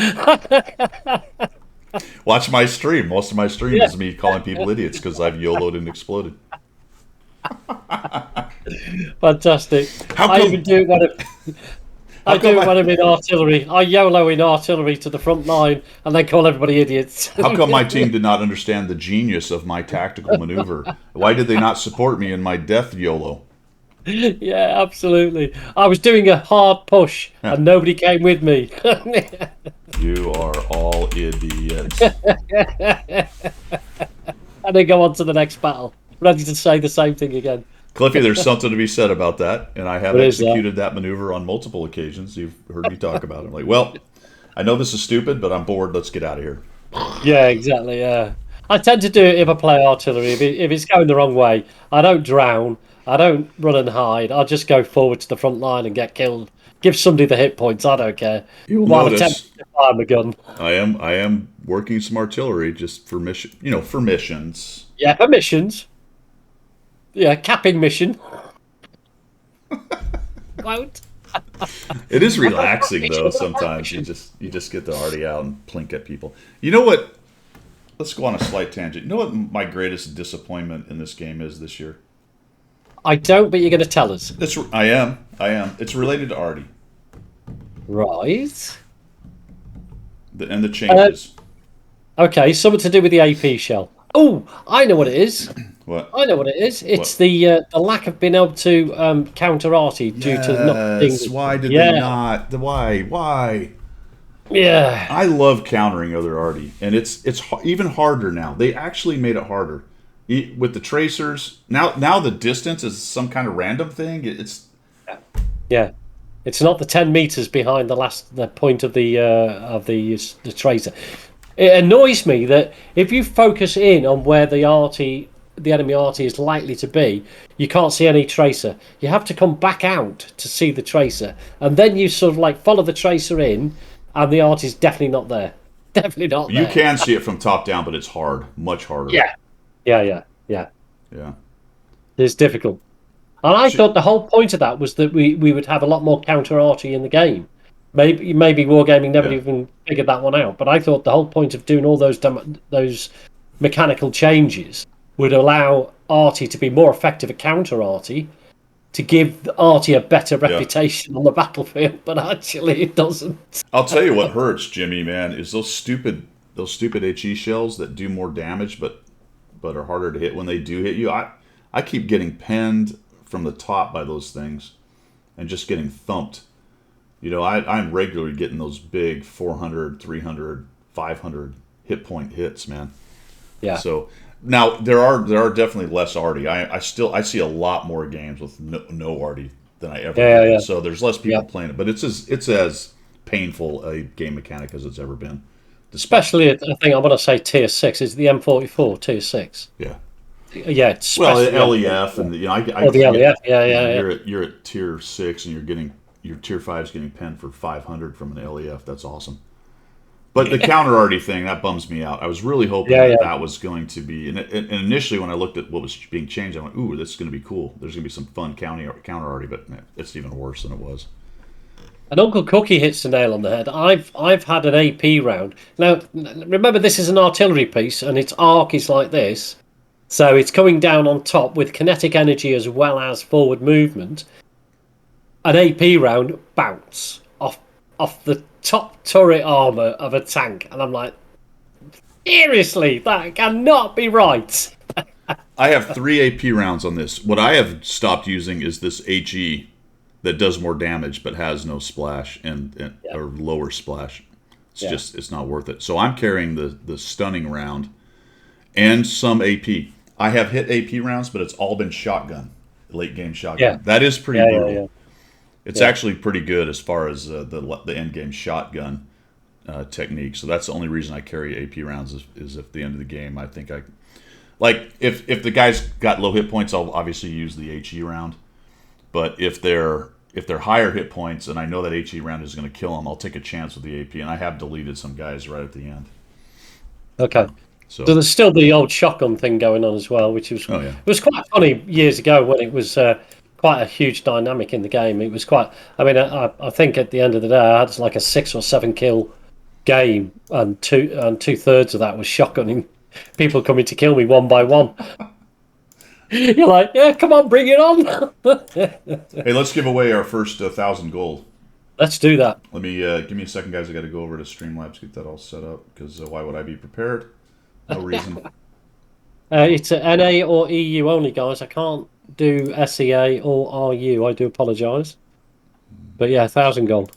Watch my stream. Most of my stream is me calling people idiots because I've YOLO'd and exploded. Fantastic. I even do it when I'm in artillery. I YOLO in artillery to the front line and then call everybody idiots. How come my team did not understand the genius of my tactical maneuver? Why did they not support me in my death YOLO? Yeah, absolutely. I was doing a hard push and nobody came with me. You are all idiots. And then go on to the next battle, ready to say the same thing again. Cliffy, there's something to be said about that, and I have executed that maneuver on multiple occasions. You've heard me talk about it. I'm like, well, I know this is stupid, but I'm bored. Let's get out of here. Yeah, exactly, yeah. I tend to do it if I play artillery. If it's going the wrong way, I don't drown. I don't run and hide. I'll just go forward to the front line and get killed. Give somebody the hit points. I don't care. You'll While notice attempting to fire my gun. I am working some artillery just for mission. For missions. Yeah, for missions. Yeah, capping mission. Quote. It is relaxing though. Sometimes you just get to already out and plink at people. You know what? Let's go on a slight tangent. You know what my greatest disappointment in this game is this year? I don't, but you're going to tell us. I am. It's related to Artie. Right. And the changes. Okay, something to do with the AP shell. Oh, I know what it is. What? I know what it is. It's the lack of being able to counter Artie due to not being. Why did they not? Why? Yeah. I love countering other Artie, and it's even harder now. They actually made it harder with the tracers. Now the distance is some kind of random thing. Yeah. It's not the 10 meters behind the point of the tracer. It annoys me that if you focus in on where the enemy arty is likely to be, you can't see any tracer. You have to come back out to see the tracer, and then you sort of like follow the tracer in, and the arty is definitely not there. Definitely not there. You can see it from top down, but it's hard, much harder. Yeah. It's difficult. And I thought the whole point of that was that we would have a lot more counter arty in the game. Maybe Wargaming never even figured that one out. But I thought the whole point of doing all those mechanical changes would allow arty to be more effective at counter arty, to give arty a better reputation on the battlefield. But actually, it doesn't. I'll tell you what hurts, Jimmy, man, is those stupid HE shells that do more damage, but are harder to hit when they do hit you. I keep getting penned from the top by those things, and just getting thumped. I'm regularly getting those big 400, 300, 500 hit point hits, man. Yeah. So now there are definitely less arty. I see a lot more games with no arty than I ever did. Yeah. So there's less people playing it, but it's as painful a game mechanic as it's ever been. Especially, I think I want to say tier 6 is the M44 tier 6. Yeah. Yeah. Well, LEF and the LEF. Yeah. You're at tier 6 and your tier 5 is getting penned for 500 from an LEF. That's awesome. But the counter arty thing, that bums me out. I was really hoping Yeah, that yeah, that was going to be, and initially when I looked at what was being changed, I went, "Ooh, this is going to be cool. There's going to be some fun counter arty," but it's even worse than it was. and Uncle Cookie hits the nail on the head. I've had an AP round. Now, remember, this is an artillery piece, and its arc is like this. So it's coming down on top with kinetic energy as well as forward movement. An AP round bounce off the top turret armor of a tank, and I'm like, seriously, that cannot be right. I have 3 AP rounds on this. What I have stopped using is this HE that does more damage but has no splash and Yeah, or lower splash. yeah, It's not worth it. So I'm carrying the stunning round and some AP. I have hit AP rounds, but it's all been shotgun, late game yeah, shotgun. That is pretty yeah, yeah, brutal. yeah. It's Yeah. actually pretty good as far as the end game shotgun technique. So that's the only reason I carry AP rounds is if the end of the game I think I like if the guy's got low hit points, I'll obviously use the HE round. But if they're higher hit points and I know that HE round is going to kill them, I'll take a chance with the AP. And I have deleted some guys right at the end. Okay. So So there's still the old shotgun thing going on as well, which was oh yeah, it was quite funny years ago when it was quite a huge dynamic in the game. It was quite. I mean, I think at the end of the day, I had like a 6 or 7 kill game, and two-thirds of that was shotgunning people coming to kill me one by one. You're like, yeah, come on, bring it on. hey, let's give away our first 1,000 gold. Let's do that. Let me give me a second, guys. I got to go over to Streamlabs, get that all set up because why would I be prepared? No reason. It's a NA or EU only, guys. I can't do SEA or RU. I do apologise. But yeah, 1,000 gold.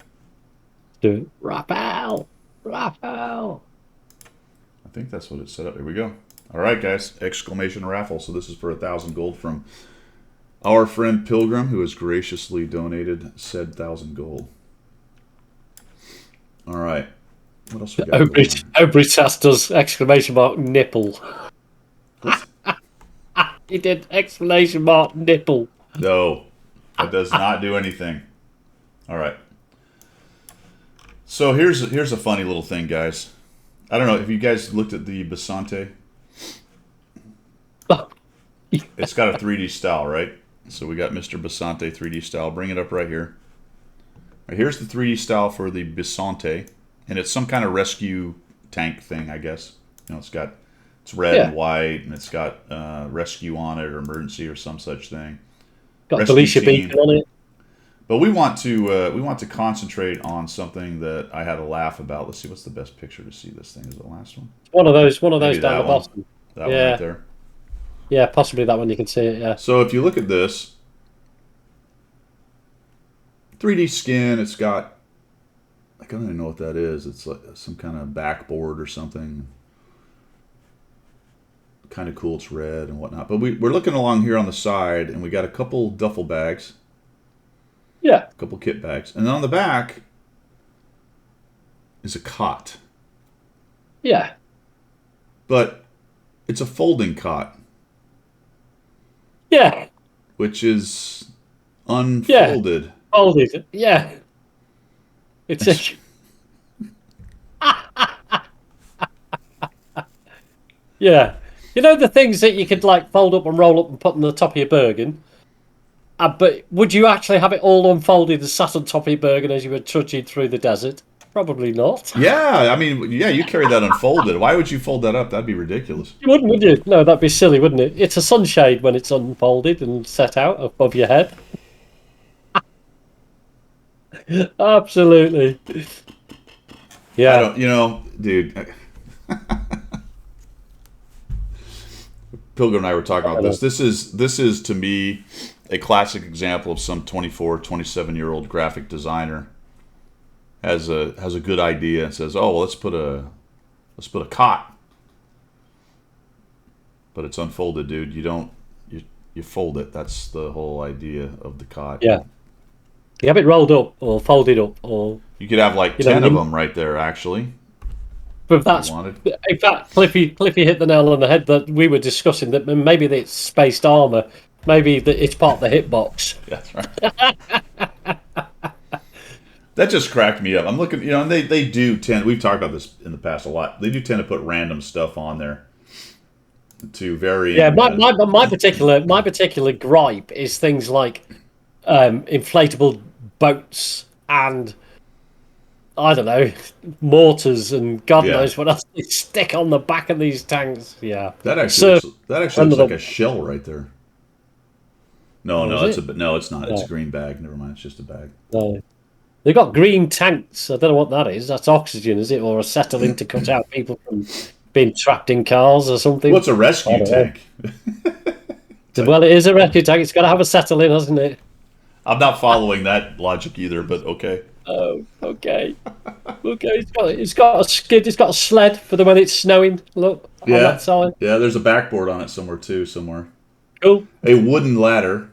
Do it. Raphael! Raphael! I think that's what it set up. Here we go. All right, guys. Exclamation raffle. So this is for 1,000 gold from our friend Pilgrim, who has graciously donated said 1,000 gold. All right. What else we got? Obritas does exclamation mark nipple. What? He did exclamation mark nipple. No, that does not do anything. All right. So here's a funny little thing, guys. I don't know if you guys looked at the Basante. It's got a 3D style, right? So we got Mr. Basante 3D style. Bring it up right here. Right, here's the 3D style for the Basante, and it's some kind of rescue tank thing, I guess. You know, it's red Yeah. and white, and it's got rescue on it or emergency or some such thing. Got Rescue Felicia team. Beacon on it. But we want to concentrate on something that I had a laugh about. Let's see, what's the best picture to see this thing? Is it the last one? One of those Maybe down that the one. bottom. That one Yeah. right there. Yeah, possibly that one. You can see it. Yeah. So if you look at this 3D skin, it's got, I don't even know what that is. It's like some kind of backboard or something. Kind of cool. It's red and whatnot. But we're looking along here on the side, and we got a couple duffel bags, Yeah. a couple kit bags, and then on the back is a cot. Yeah. But it's a folding cot, Yeah. which is unfolded. Folded. Yeah. It's a. Yeah. You know the things that you could like fold up and roll up and put on the top of your Bergen? But would you actually have it all unfolded and sat on top of your Bergen as you were trudging through the desert? Probably not. Yeah, I mean, yeah, you carry that unfolded. Why would you fold that up? That'd be ridiculous. You wouldn't, would you? No, that'd be silly, wouldn't it? It's a sunshade when it's unfolded and set out above your head. Absolutely. I Yeah. don't, dude. Pilgrim and I were talking about this. This is to me a classic example of some 24, 27-year-old graphic designer has a good idea and says, "Oh, well, let's put a cot." But it's unfolded, dude. You fold it. That's the whole idea of the cot. Yeah. You have it rolled up or folded up, or You could have like You know, 10 of you- them right there, actually. but that's wanted. in fact, Cliffy hit the nail on the head that we were discussing that maybe it's spaced armor, maybe that it's part of the hitbox. That's right. That just cracked me up. I'm looking, and they do tend. We've talked about this in the past a lot. They do tend to put random stuff on there to Yeah, varying. my particular gripe is things like inflatable boats and I don't know mortars and God Yeah, knows what else they stick on the back of these tanks. Yeah, that actually so looks. That actually looks under like the a shell right there. No, oh, is no, it? no, it's not. It's a No, green bag. Never mind. It's just a bag. no. They've got green tanks. I don't know what that is. That's oxygen, is it, or acetylene to cut out people from being trapped in cars or something? What's a I rescue don't know. tank? Well, it is a rescue tank. It's got to have acetylene, hasn't it? I'm not following that logic either, but okay. Oh, okay. Okay, it's got a skid. It's got a sled for the when it's snowing. Look on that Yeah, side. yeah. There's a backboard on it somewhere too. Somewhere, Cool. a wooden ladder,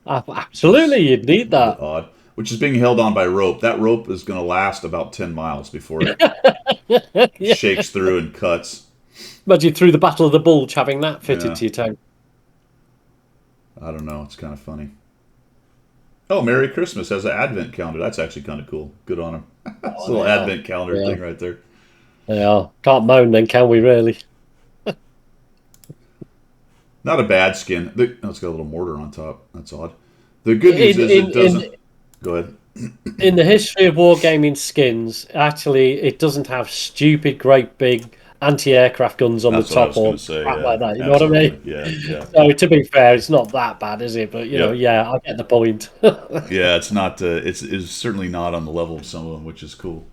which Absolutely, is you'd need a bit that. odd, which is being held on by rope. That rope is going to last about 10 miles before it Yeah. shakes through and cuts. Imagine through the Battle of the Bulge having that fitted Yeah, to your tank. I don't know. It's kind of funny. Oh, Merry Christmas has an advent calendar. That's actually kind of cool. Good on him. It's a Oh, little yeah. advent calendar Yeah. thing right there. Yeah. Can't moan then, can we really? Not a bad skin. Oh, it's got a little mortar on top. That's odd. The good news In is in it in doesn't. Go ahead. in the history of wargaming skins, actually, it doesn't have stupid, great big anti-aircraft guns on the That's what I top was going or to say. crap Yeah, like that. You know what I absolutely. mean? Yeah, yeah. So to be fair, it's not that bad, is it? But Yep. yeah, I get the point. Yeah, it's not. It's certainly not on the level of some of them, which is cool.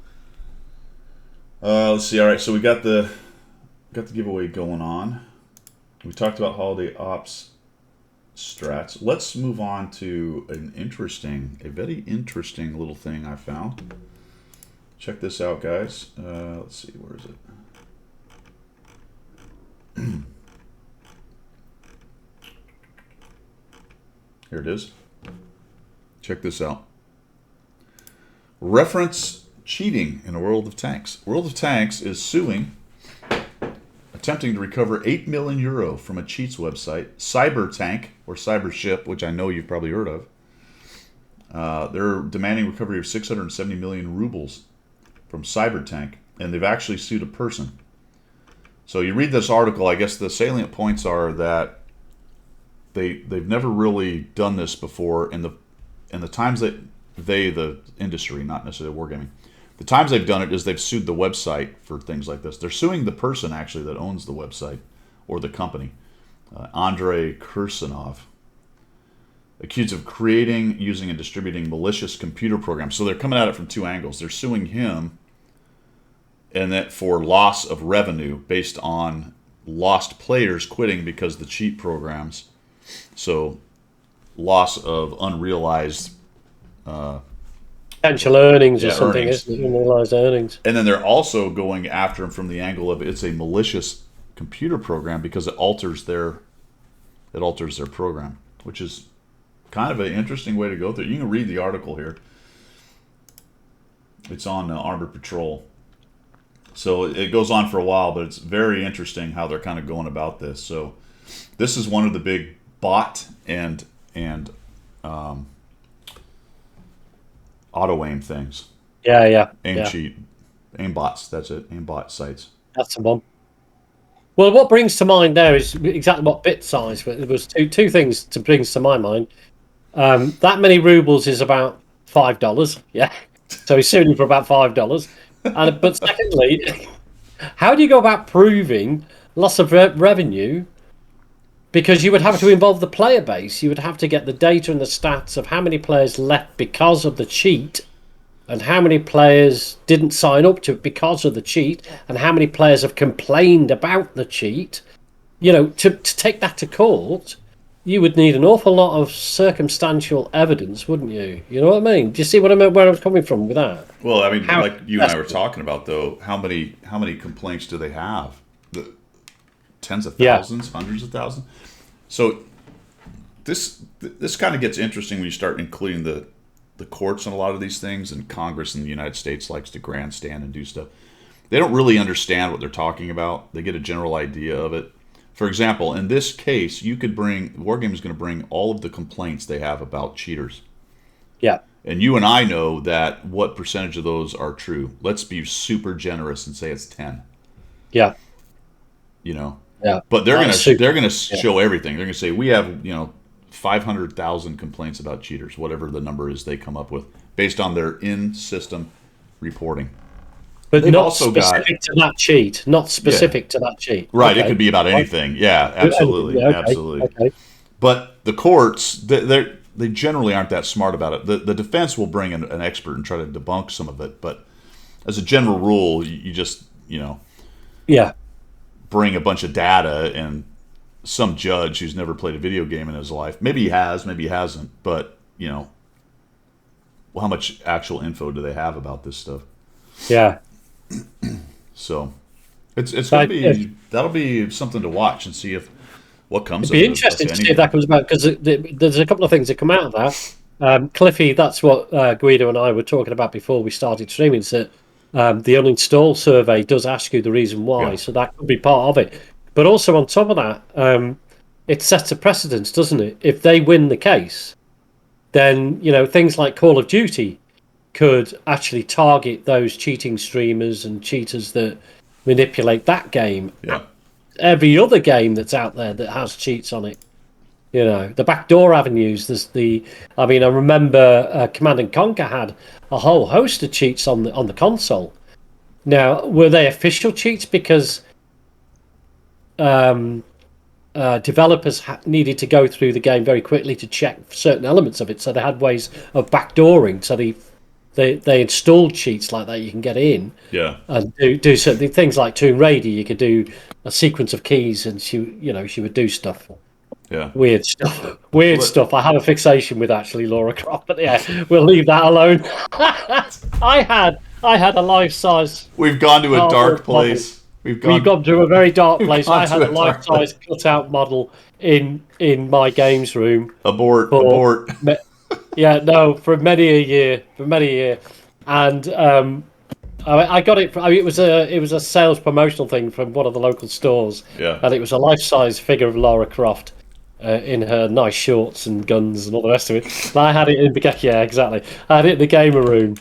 Let's see. All right, so we got the giveaway going on. We talked about holiday ops strats. Let's move on to a very interesting little thing I found. Check this out, guys. Let's see, where is it? Here it is. Check this out. Reference cheating in a World of Tanks. World of Tanks is suing, attempting to recover 8 million euro from a cheats website, CyberTank or Cybership, which I know you've probably heard of. They're demanding recovery of 670 million rubles from CyberTank, and they've actually sued a person. So you read this article, I guess the salient points are that they've never really done this before in the times that the industry, not necessarily wargaming, the times they've done it is they've sued the website for things like this. They're suing the person actually that owns the website or the company, Andrei Kursanov, accused of creating, using, and distributing malicious computer programs. So they're coming at it from two angles. They're suing him, and that for loss of revenue based on lost players quitting because the cheat programs. So loss of unrealized Potential earnings or yeah, something, earnings. isn't it? Unrealized earnings. And then they're also going after him from the angle of it's a malicious computer program because it alters their program, which is kind of an interesting way to go through. You can read the article here. It's on Armored Patrol. So it goes on for a while, but it's very interesting how they're kind of going about this. So this is one of the big bot and auto aim things. Yeah. Aim cheat, aim bots. That's it. Aim bot sites. That's the one. Well, what brings to mind there is exactly what bit size. But there was two things to brings to my mind. That many rubles is about $5. Yeah, so he's suing for about $5. And but secondly, how do you go about proving loss of revenue? Because you would have to involve the player base. You would have to get the data and the stats of how many players left because of the cheat, and how many players didn't sign up to it because of the cheat, and how many players have complained about the cheat. To take that to court, you would need an awful lot of circumstantial evidence, wouldn't you? You know what I mean? Do you see what I mean? Where I was coming from with that? Well, I mean, How like you and I were talking about, though, how many complaints do they have? Tens of thousands, hundreds of thousands. So this kind of gets interesting when you start including the courts on a lot of these things, and Congress in the United States likes to grandstand and do stuff. They don't really understand what they're talking about. They get a general idea of it. For example, in this case, Wargame is going to bring all of the complaints they have about cheaters. Yeah. And you and I know that what percentage of those are true. Let's be super generous and say it's 10. Yeah. You know, Yeah. but they're gonna Yeah. show everything. They're gonna say we have 500,000 complaints about cheaters, whatever the number is they come up with, based on their in-system reporting. But They've not also got specific to that cheat. Not yeah, specific to that cheat. right. It Okay. could be about Right. anything. Yeah, Anything. absolutely, Yeah. Okay. absolutely. Okay. But the courts, they generally aren't that smart about it. The defense will bring in an expert and try to debunk some of it, but as a general rule, you just Yeah. bring a bunch of data and some judge who's never played a video game in his life. Maybe he has, maybe he hasn't, but how much actual info do they have about this stuff? Yeah. So it's gonna But be that'll be something to watch and see if what comes it'd of be it, interesting if to see if anything. that comes about because there's a couple of things that come out of that. Cliffy, that's what Guido and I were talking about before we started streaming. Is that the uninstall survey does ask you the reason why, Yeah, so that could be part of it. But also on top of that, it sets a precedence, doesn't it? If they win the case, then things like Call of Duty could actually target those cheating streamers and cheaters that manipulate that game. yeah, Every other game that's out there that has cheats on it. The backdoor avenues. I mean, I remember Command and Conquer had a whole host of cheats on the console. Now, were they official cheats because um, developers needed to go through the game very quickly to check certain elements of it, so they had ways of backdooring. So they installed cheats like that you can get in yeah, and do certain things like Tomb Raider. You could do a sequence of keys, and she would do stuff. yeah. Weird stuff. Weird Well, stuff. I have a fixation with actually Laura Croft, but yeah, we'll leave that alone. I had a life size we've gone to a dark artwork model. place. We've We've gone gone to a very dark we've place. gone I to had a a life dark place. size cutout model in my games room Abort, for abort. yeah, no, for many a year, and I got it. It was a sales promotional thing from one of the local stores, Yeah, and it was a life size figure of Lara Croft in her nice shorts and guns and all the rest of it. And I had it in the yeah, exactly. I had it in the gamer room,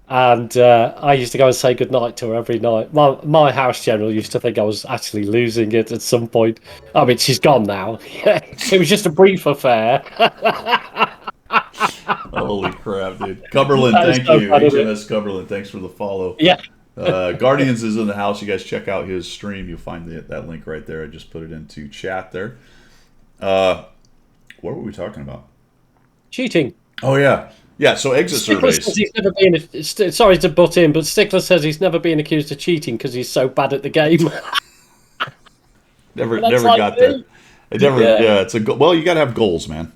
and I used to go and say goodnight to her every night. My house general used to think I was actually losing it at some point. I mean, she's gone now. It was just a brief affair. holy crap, dude. Cumberland, That is thank so you. bad, isn't it? HMS Cumberland, thanks for the follow. Yeah. Guardians is in the house. You guys check out his stream. You'll find that link right there. I just put it into chat there. What were we talking about? Cheating. Oh yeah, yeah. So exit Stickler says surveys. he's never been. Sorry to butt in, but Stickler says he's never been accused of cheating because he's so bad at the game. Never, That's never like got there. me. It never. Yeah. Yeah, it's a well. You got to have goals, man.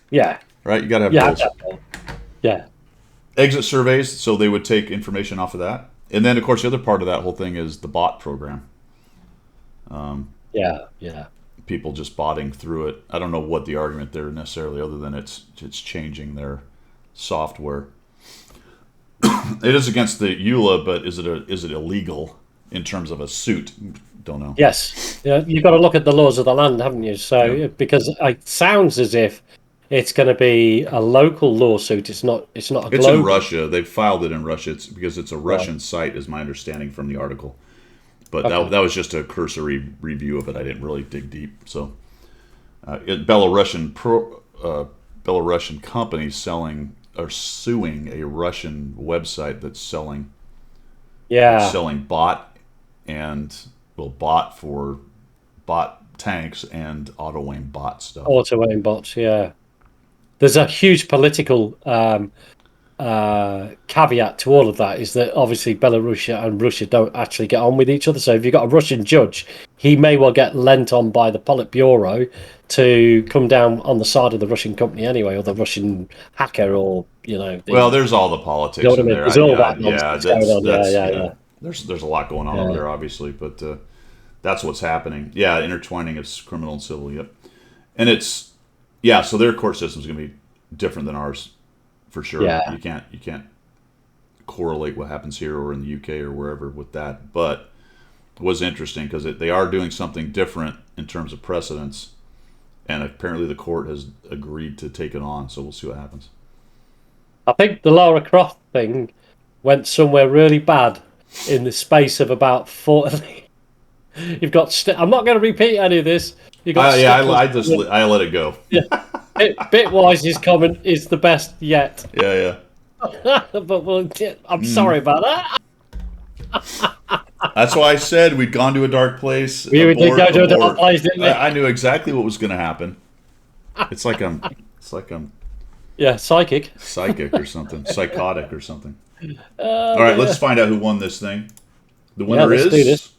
Yeah. Right? You got to have Yeah. goals. Yeah. Exit surveys. So they would take information off of that, and then of course the other part of that whole thing is the bot program. Yeah. Yeah. People just botting through it. I don't know what the argument there necessarily, other than it's changing their software. It is against the EULA, but is it illegal in terms of a suit? Don't know. Yes. Yeah. You've got to look at the laws of the land, haven't you? So Yeah. because it sounds as if it's going to be a local lawsuit. It's not. It's not a It's global. in Russia. They've filed it in Russia. It's because it's a Russian Right. site, is my understanding from the article. But Okay. that was just a cursory review of it. I didn't really dig deep. So, Belarusian companies suing a Russian website that's selling Yeah. bot and bot for bot tanks and auto aim bot stuff. Auto aim bots. Yeah. There's a huge political caveat to all of that is that obviously Belarus and Russia don't actually get on with each other. So if you've got a Russian judge, he may well get lent on by the Politburo to come down on the side of the Russian company anyway, or the Russian hacker, or Well, there's all the politics you know what I in mean? there. There's all Yeah, that yeah, nonsense going on. that's Yeah. There's a lot going on over Yeah. there, obviously, but that's what's happening. Yeah, intertwining of criminal and civil. Yep, and it's so their court system is going to be different than ours for sure. Yeah. You can't correlate what happens here or in the UK or wherever with that. But it was interesting because they are doing something different in terms of precedents, and apparently the court has agreed to take it on. So we'll see what happens. I think the Lara Croft thing went somewhere really bad in the space of about 40. You've got. I'm not going to repeat any of this. You got. I let it go. Yeah. Bitwise is comment is the best yet. Yeah. But I'm sorry about that. That's why I said we'd gone to a dark place. We did go to a dark place, didn't we? I knew exactly what was going to happen. It's like I'm Yeah, psychic or something, psychotic or something. All right, let's find out who won this thing. The winner let's do is this.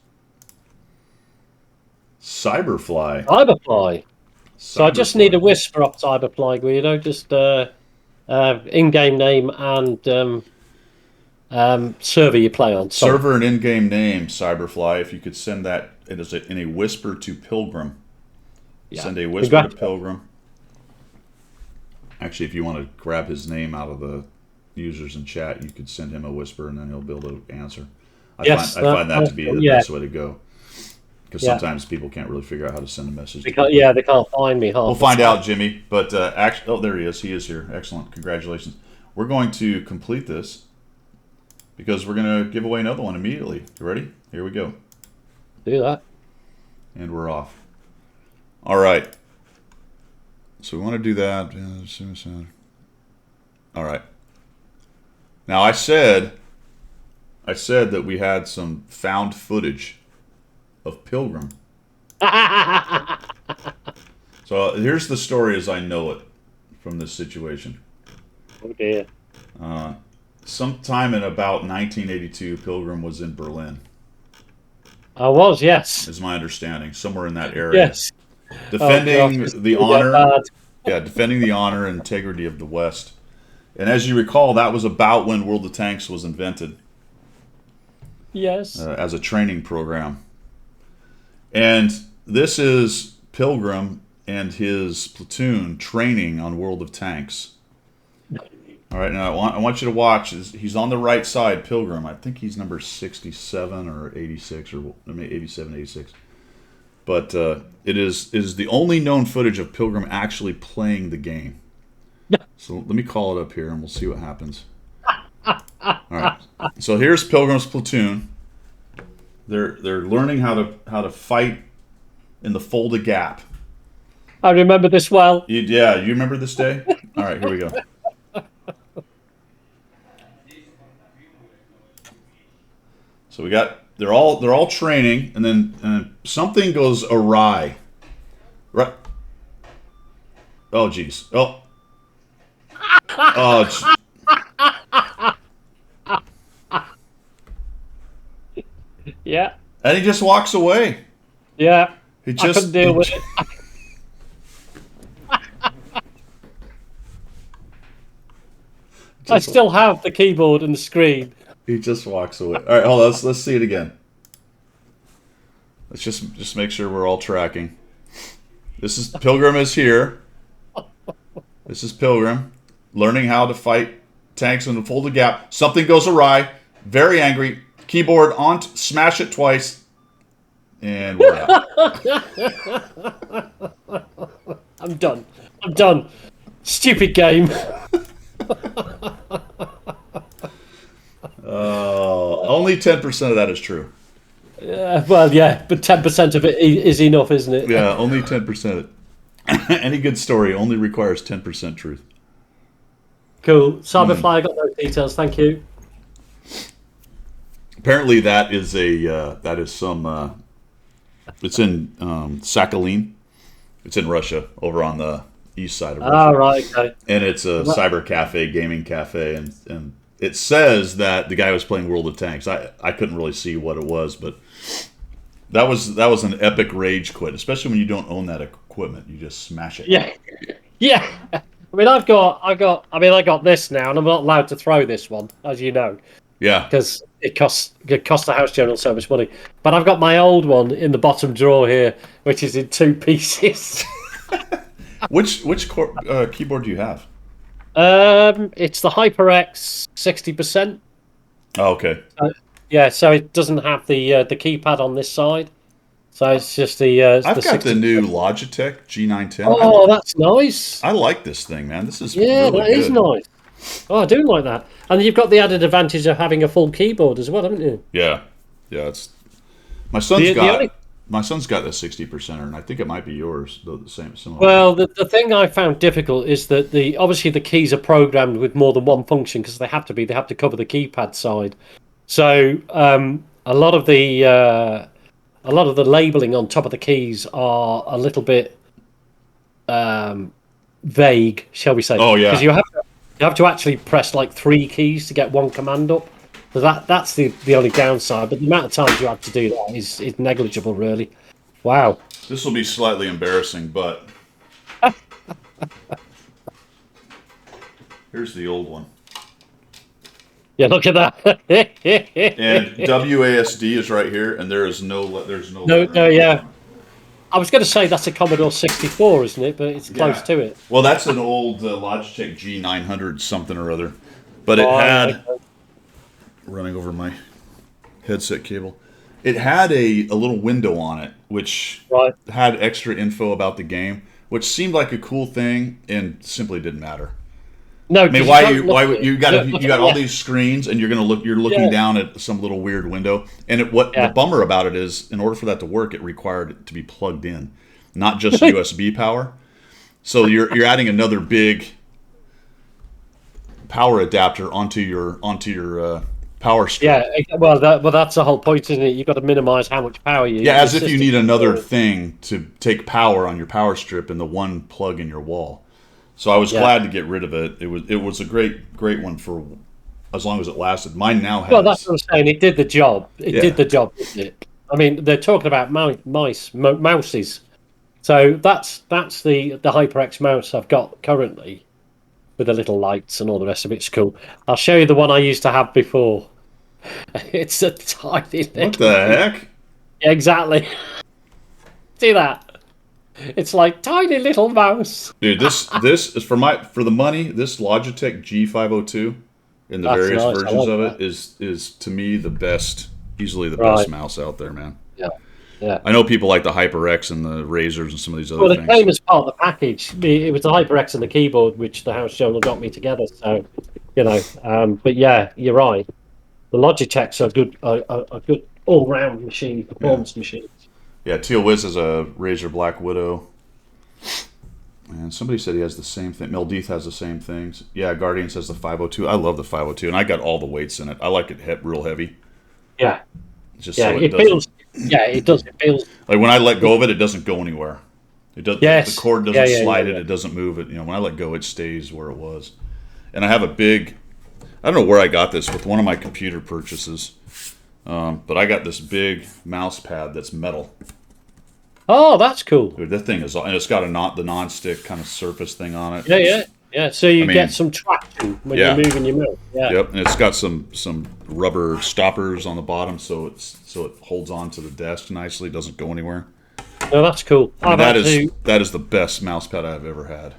Cyberfly. Cyberfly. So I just need a whisper up Cyberfly, Guido. Just in-game name and server you play on. Sorry. Server and in-game name, Cyberfly. If you could send that in a whisper to Pilgrim. Yeah. Send a whisper to Pilgrim. Actually, if you want to grab his name out of the users in chat, you could send him a whisper and then he'll be able to answer. I find that to be the best way to go. Because sometimes people can't really figure out how to send a message. They can't find me. We'll find out, Jimmy. But there he is. He is here. Excellent. Congratulations. We're going to complete this because we're going to give away another one immediately. You ready? Here we go. Do that. And we're off. All right. So we want to do that. All right. Now I said that we had some found footage of Pilgrim. So here's the story as I know it from this situation. Oh dear. Sometime in about 1982, Pilgrim was in Berlin. I was, yes. Is my understanding. Somewhere in that area. Yes. Defending the honor. Defending the honor and integrity of the West. And as you recall, that was about when World of Tanks was invented. Yes. As a training program. And this is Pilgrim and his platoon training on World of Tanks. All right, now I want you to watch. He's on the right side, Pilgrim. I think he's number 67 or 86, or maybe 87, 86. But it is the only known footage of Pilgrim actually playing the game. So let me call it up here, and we'll see what happens. All right. So here's Pilgrim's platoon. They're learning how to fight in the folded gap. I remember this well. You remember this day? All right, here we go. So they're all training, and then something goes awry. Right? Oh jeez. Oh. Oh. Yeah. And he just walks away. Yeah. I couldn't deal with it. I still have the keyboard and the screen. He just walks away. All right, hold on. Let's see it again. Let's just make sure we're all tracking. This is Pilgrim is here. This is Pilgrim learning how to fight tanks in the folded gap. Something goes awry. Very angry. Keyboard on. Smash it twice. And we're out. I'm done. Stupid game. Only 10% of that is true. Well, yeah, but 10% of it is enough, isn't it? Yeah, only 10%. Any good story only requires 10% truth. Cool. Cyberfly, I got those details. Thank you. Apparently, that is some. It's in Sakhalin. It's in Russia, over on the east side of Russia. Ah, right. Okay. And it's a cyber cafe, gaming cafe, and it says that the guy was playing World of Tanks. I couldn't really see what it was, but that was an epic rage quit, especially when you don't own that equipment. You just smash it. Yeah. I mean, I got this now, and I'm not allowed to throw this one, as you know. Yeah. Because it costs the house general so much money. But I've got my old one in the bottom drawer here, which is in 2 pieces. Which keyboard do you have? It's the HyperX 60%. Oh, okay. So it doesn't have the keypad on this side. So it's just the. I've got the new Logitech G910. Oh, that's nice. I like this thing, man. This is really that is nice. Oh, I do like that. And you've got the added advantage of having a full keyboard as well, haven't you? Yeah, yeah. It's my The, the only my son's got the 60%er, and I think it might be yours. The same similar. Well, the thing I found difficult is that the obviously the keys are programmed with more than one function because they have to be. They have to cover the keypad side. So a lot of the labeling on top of the keys are a little bit vague, shall we say? Oh Because yeah. you have to actually press like three keys to get one command up. So that's the only downside. But the amount of times you have to do that is negligible, really. Wow. This will be slightly embarrassing, but here's the old one. Yeah, look at that. And WASD is right here, and there's no No, lettering no, on yeah. it. I was going to say that's a Commodore 64, isn't it? But it's close Yeah. to it. Well, that's an old Logitech G900 something or other, but it Right, had running over my headset cable. It had a little window on it, which right. had extra info about the game, which seemed like a cool thing and simply didn't matter. No, I mean, 'cause why can't you look why at it. you Look got at all yeah, these screens and you're looking yeah, down at some little weird window. And what the yeah. bummer about it is, in order for that to work, it required it to be plugged in, not just USB power. So you're adding another big power adapter onto your power Yeah, strip. well, that's the whole point, isn't it? You've got to minimize how much power Yeah, your as if you system. need another thing to take power on your power strip in the one plug in your wall. So I was Yeah. glad to get rid of it. It was a great one for as long as it lasted. Mine now Well, that's has what I'm saying. It did the job. It did yeah. the job, didn't it? I mean, they're talking about mouses. So that's the HyperX mouse I've got currently with the little lights and all the rest of it. It's cool. I'll show you the one I used to have before. It's a tiny What little the mouse. heck? Yeah, exactly. See that? It's like tiny little mouse. Dude, this is for the money, this Logitech G502 and the That's various nice. I versions like of that. it is to me the best, easily the best Right. mouse out there, man. Yeah. Yeah. I know people like the HyperX and the Razors and some of these other Well, it things. came as part of the package. It was the HyperX and the keyboard, which the house journal got me together. So, but yeah, you're right. The Logitechs are good, a good all-round machine, Yeah. performance machine. Yeah, Teal Wiz is a Razer Black Widow. And somebody said he has the same thing. Meldeeth has the same things. Yeah, Guardian says the 502. I love the 502, and I got all the weights in it. I like it real heavy, Yeah, just yeah. so it It doesn't. feels. Yeah, it does. It feels. Like when I let go of it, it doesn't go anywhere. It does. The Yes. cord Yeah, doesn't yeah, yeah, slide it. yeah. It doesn't move it. When I let go, it stays where it was. And I have a big. I don't know where I got this with one of my computer purchases, but I got this big mouse pad that's metal. Oh, that's cool. Dude, that thing is, and it's got the non-stick kind of surface thing on it. Yeah, yeah, yeah. So I you get mean, some traction when yeah. you're moving your mouse. Yeah. Yep, and it's got some rubber stoppers on the bottom, so it holds on to the desk nicely. It doesn't go anywhere. No, that's cool. I mean, I've had to. that is the best mouse pad I've ever had.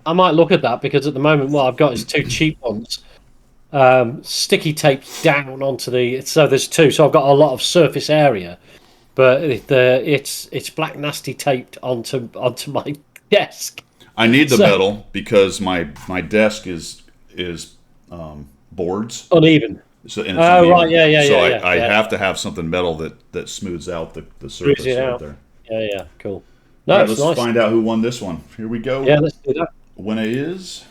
I might look at that because at the moment what I've got is two cheap ones, sticky taped down onto the. So there's two. So I've got a lot of surface area, but it's black nasty taped onto my desk. I need the So metal because my desk is boards, uneven. so and it's Oh right, uneven. yeah, yeah, So yeah, I yeah. have to have something metal that smooths out the Smooths surface it right out. there. Yeah, yeah, cool. All No, right, it's let's nice. find out who won this one. Here we go. Yeah, let's do that. Winner is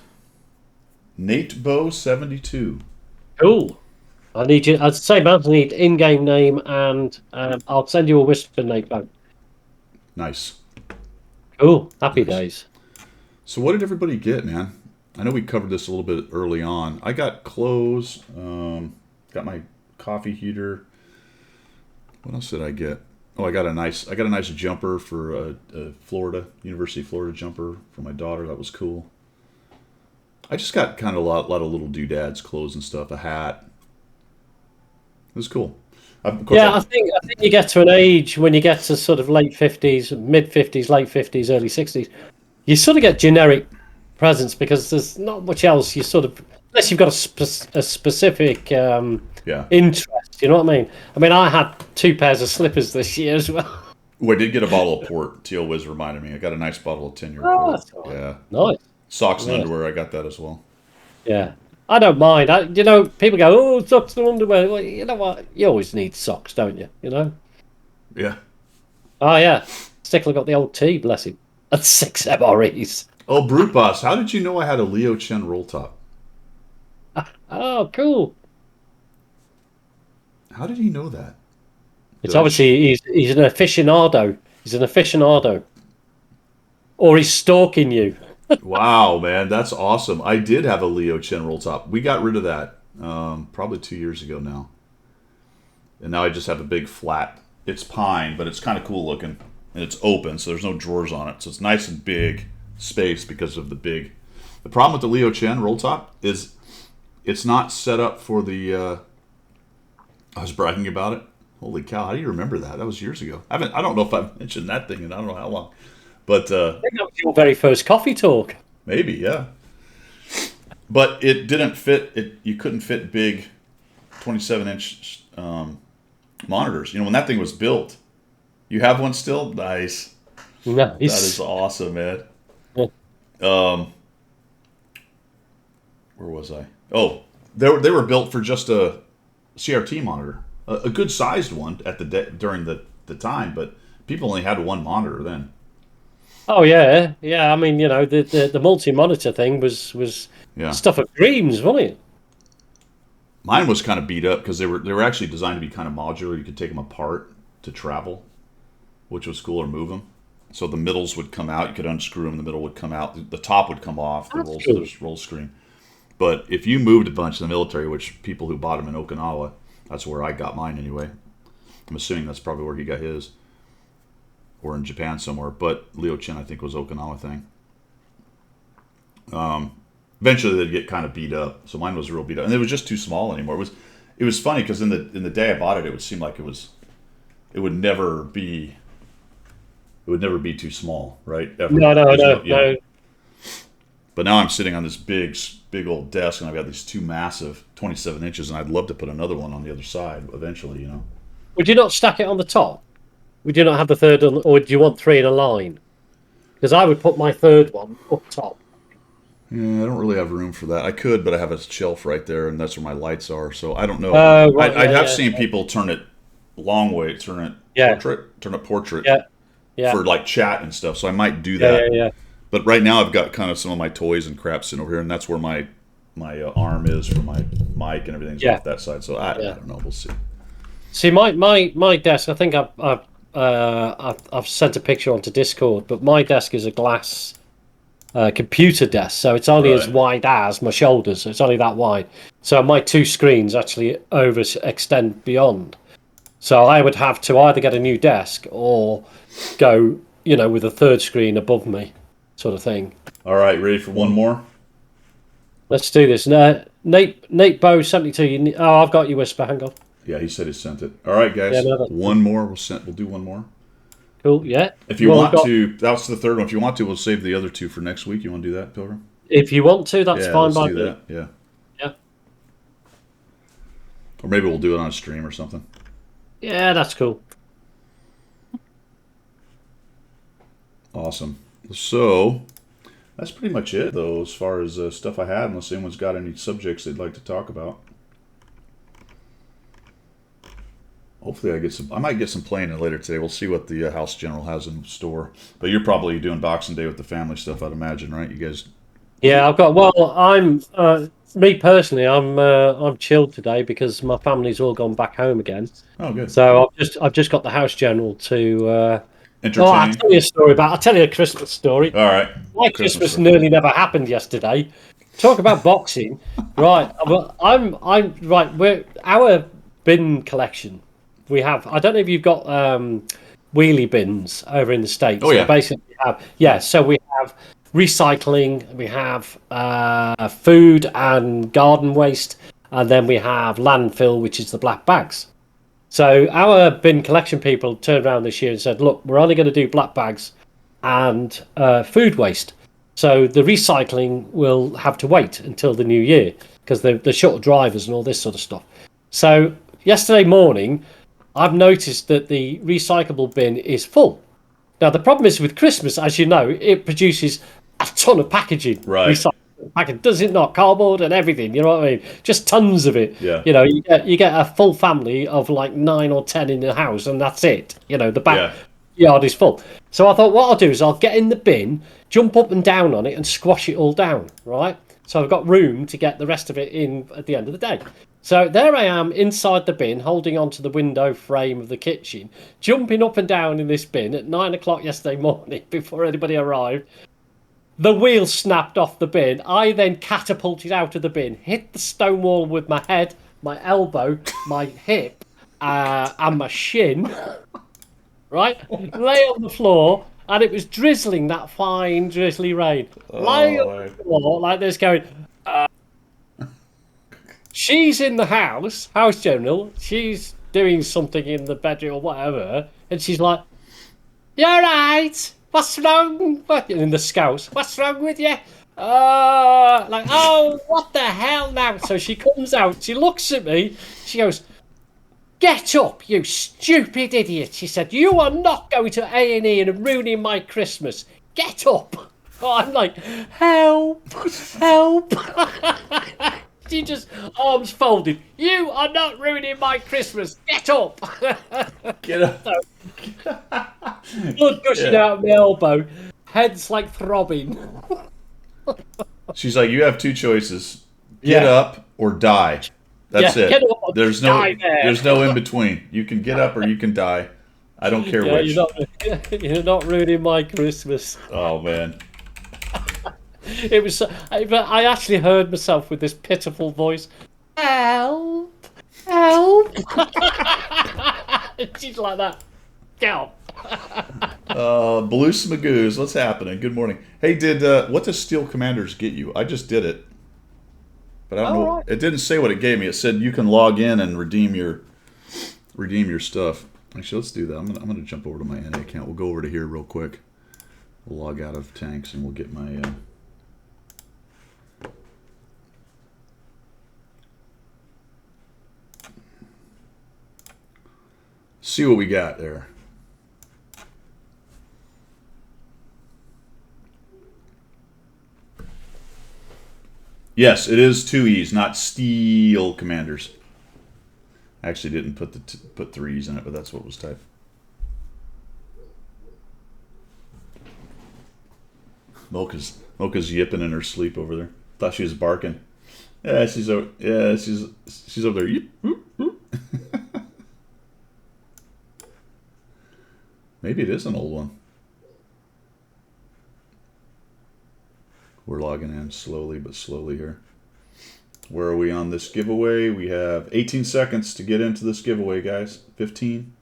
Nate Bow 72. Cool. I need you. I'd say, man, I need in-game name, and I'll send you a whisper name back. Nice. Cool. Happy Nice. days. So what did everybody get, man? I know we covered this a little bit early on. I got clothes, got my coffee heater. What else did I get? Oh, I got a nice jumper for a University of Florida jumper for my daughter. That was cool. I just got kind of a lot of little doodads, clothes and stuff, a hat. It was cool. Of course, Yeah, I think you get to an age when you get to sort of late 50s, mid 50s, late 50s, early 60s, you sort of get generic presents because there's not much else. You sort of unless you've got a specific yeah. interest. You know what I mean? I mean, I had two pairs of slippers this year as well. Oh, I did get a bottle of port. Teal Wiz reminded me. I got a nice bottle of 10-year Oh, port. that's all right. Yeah. Nice. Socks and Yeah. underwear, I got that as well. Yeah. I don't mind. People go, "Oh, socks and underwear." Well, you know what? You always need socks, don't you? You know. Yeah. Oh yeah. Stickler got the old T, bless him. That's 6 MREs. Oh, Brute Boss, how did you know I had a Leo Chen roll top? Oh, cool. How did he know that? It's Did I? obviously he's an aficionado. He's an aficionado, or he's stalking you. Wow, man, that's awesome. I did have a Leo Chen roll top. We got rid of that probably 2 years ago now, and now I just have a big flat. It's pine, but it's kind of cool looking, and it's open, so there's no drawers on it, so it's nice and big space because of the big. The problem with the Leo Chen roll top is it's not set up for the. I was bragging about it. Holy cow! How do you remember that? That was years ago. I don't know if I've mentioned that thing in I don't know how long, but I think that was your very first coffee talk. maybe yeah. But it didn't fit. You couldn't fit big, 27-inch monitors. You know when that thing was built. You have one still? Nice. That is Nice. awesome, man. Yeah. Where was I? Oh, they were built for just a CRT monitor, a good sized one at during the time, but people only had one monitor then. Oh yeah, yeah. I mean, the multi-monitor thing was Yeah, stuff of dreams, wasn't it? mine was kind of beat up because they were actually designed to be kind of modular. You could take them apart to travel, which was cool, or move them. So the middles would come out. You could unscrew them. The middle would come out. The top would come off. The That's rolls, cool. there's roll screen. But if you moved a bunch in the military, which people who bought them in Okinawa, that's where I got mine anyway. I'm assuming that's probably where he got his, or in Japan somewhere. But Leo Chin, I think, was Okinawa thing. Eventually, they'd get kind of beat up. So mine was real beat up, and it was just too small anymore. It was funny because in the day I bought it, it would seem like it would never be too small, right? Ever. No, no, no, You know. no. But now I'm sitting on this big old desk, and I've got these two massive 27 inches, and I'd love to put another one on the other side eventually. You know. Would you not stack it on the top? Would you not have the third on, or do you want three in a line? Because I would put my third one up top. Yeah, I don't really have room for that. I could, but I have a shelf right there, and that's where my lights are. So I don't know. Oh, I, right, I yeah, have yeah, seen people turn it long way, yeah, turn it portrait yeah, yeah, for like chat and stuff. So I might do yeah, yeah, that. yeah. But right now I've got kind of some of my toys and crap sitting over here, and that's where my arm is for my mic and everything's Yeah, off that side. So I yeah. don't know. We'll see. See, my desk. I think I've sent a picture onto Discord, but my desk is a glass computer desk, so it's only as Right. wide as my shoulders. So it's only that wide. So my two screens actually extend beyond. So I would have to either get a new desk or go, with a third screen above me, sort of thing. All right, ready for one more? Let's do this. Nate Bow 72. Oh, I've got you, Whisper. Hang on. Yeah, he said he sent it. All right, Yeah, guys. no, that's One more. We'll do one more. cool. Yeah. If you Well, we've want got. to, that was the third one. If you want to, we'll save the other two for next week. You want to do that, Pilgrim? If you want to, that's Yeah, fine let's by do me. that. Yeah. Yeah. Or maybe we'll do it on a stream or something. Yeah, that's cool. Awesome. So that's pretty much it, though, as far as stuff I had, unless anyone's got any subjects they'd like to talk about. Hopefully, I might get some playing in later today. We'll see what the House General has in store. But you're probably doing Boxing Day with the family stuff, I'd imagine, right? You guys. Yeah, I've got. Well, I'm me personally. I'm chilled today because my family's all gone back home again. Oh, good. So I've just got the house general to. I'll Entertaining. tell you a story about. I'll tell you a Christmas story. All right. My Christmas Christmas story. nearly never happened yesterday. Talk about boxing, right? Well, I'm right. We're our bin collection. We have. I don't know if you've got wheelie bins over in the States. Oh, yeah. We basically have. Yeah. So we have recycling. We have food and garden waste, and then we have landfill, which is the black bags. So our bin collection people turned around this year and said, "Look, we're only going to do black bags and food waste. So the recycling will have to wait until the new year because they're short of drivers and all this sort of stuff." So yesterday morning, I've noticed that the recyclable bin is full. Now the problem is with Christmas, as you know, it produces a ton of packaging. Right. packet, does it not? Cardboard and everything, you know what I mean? Just tons of it. Yeah. You know, you get a full family of like 9 or 10 in the house, and that's it. You know, the back Yeah. yard is full. So I thought what I'll do is I'll get in the bin, jump up and down on it, and squash it all down, right? So I've got room to get the rest of it in at the end of the day. So there I am inside the bin, holding onto the window frame of the kitchen, jumping up and down in this bin at 9 o'clock yesterday morning before anybody arrived. The wheel snapped off the bin. I then catapulted out of the bin, hit the stone wall with my head, my elbow, my hip, and my shin. Right? Lay on the floor, and it was drizzling, that fine, drizzly rain. Lying on Oh, the floor like this, going. She's in the house general. She's doing something in the bedroom or whatever, and she's like, "You all right? What's wrong?" In the Scouse, "What's wrong with you?" Like, "Oh, what the hell now?" So she comes out. She looks at me. She goes, "Get up, you stupid idiot!" She said, "You are not going to A&E and ruining my Christmas. Get up!" Oh, I'm like, "Help! Help!" She just arms folded. "You are not ruining my Christmas. Get up!" get up. Blood gushing out of my elbow. Head's like throbbing. She's like, you have two choices: get Yeah. up or die. That's Yeah, it. get up or There's no die there. there's no in between. You can get up or you can die. I don't care Yeah, which. you're not ruining my Christmas. Oh man. It was. I actually heard myself with this pitiful voice. Help! Help! She's like that. Get up. Blue Smagoos, what's happening? Good morning. Hey, what does Steel Commanders get you? I just did it, but I don't know. Right. It didn't say what it gave me. It said you can log in and redeem your stuff. Actually, let's do that. I'm gonna jump over to my NA account. We'll go over to here real quick. We'll log out of tanks and we'll get my. See what we got there. Yes, it is 2 E's, not Steel Commanders. I actually didn't put 3 E's in it, but that's what was typed. Mocha's yipping in her sleep over there. Thought she was barking. Yeah, she's over. Yeah, she's over there. Yip, whoop, whoop. Maybe it is an old one. We're logging in slowly but slowly here. Where are we on this giveaway? We have 18 seconds to get into this giveaway, guys. 15.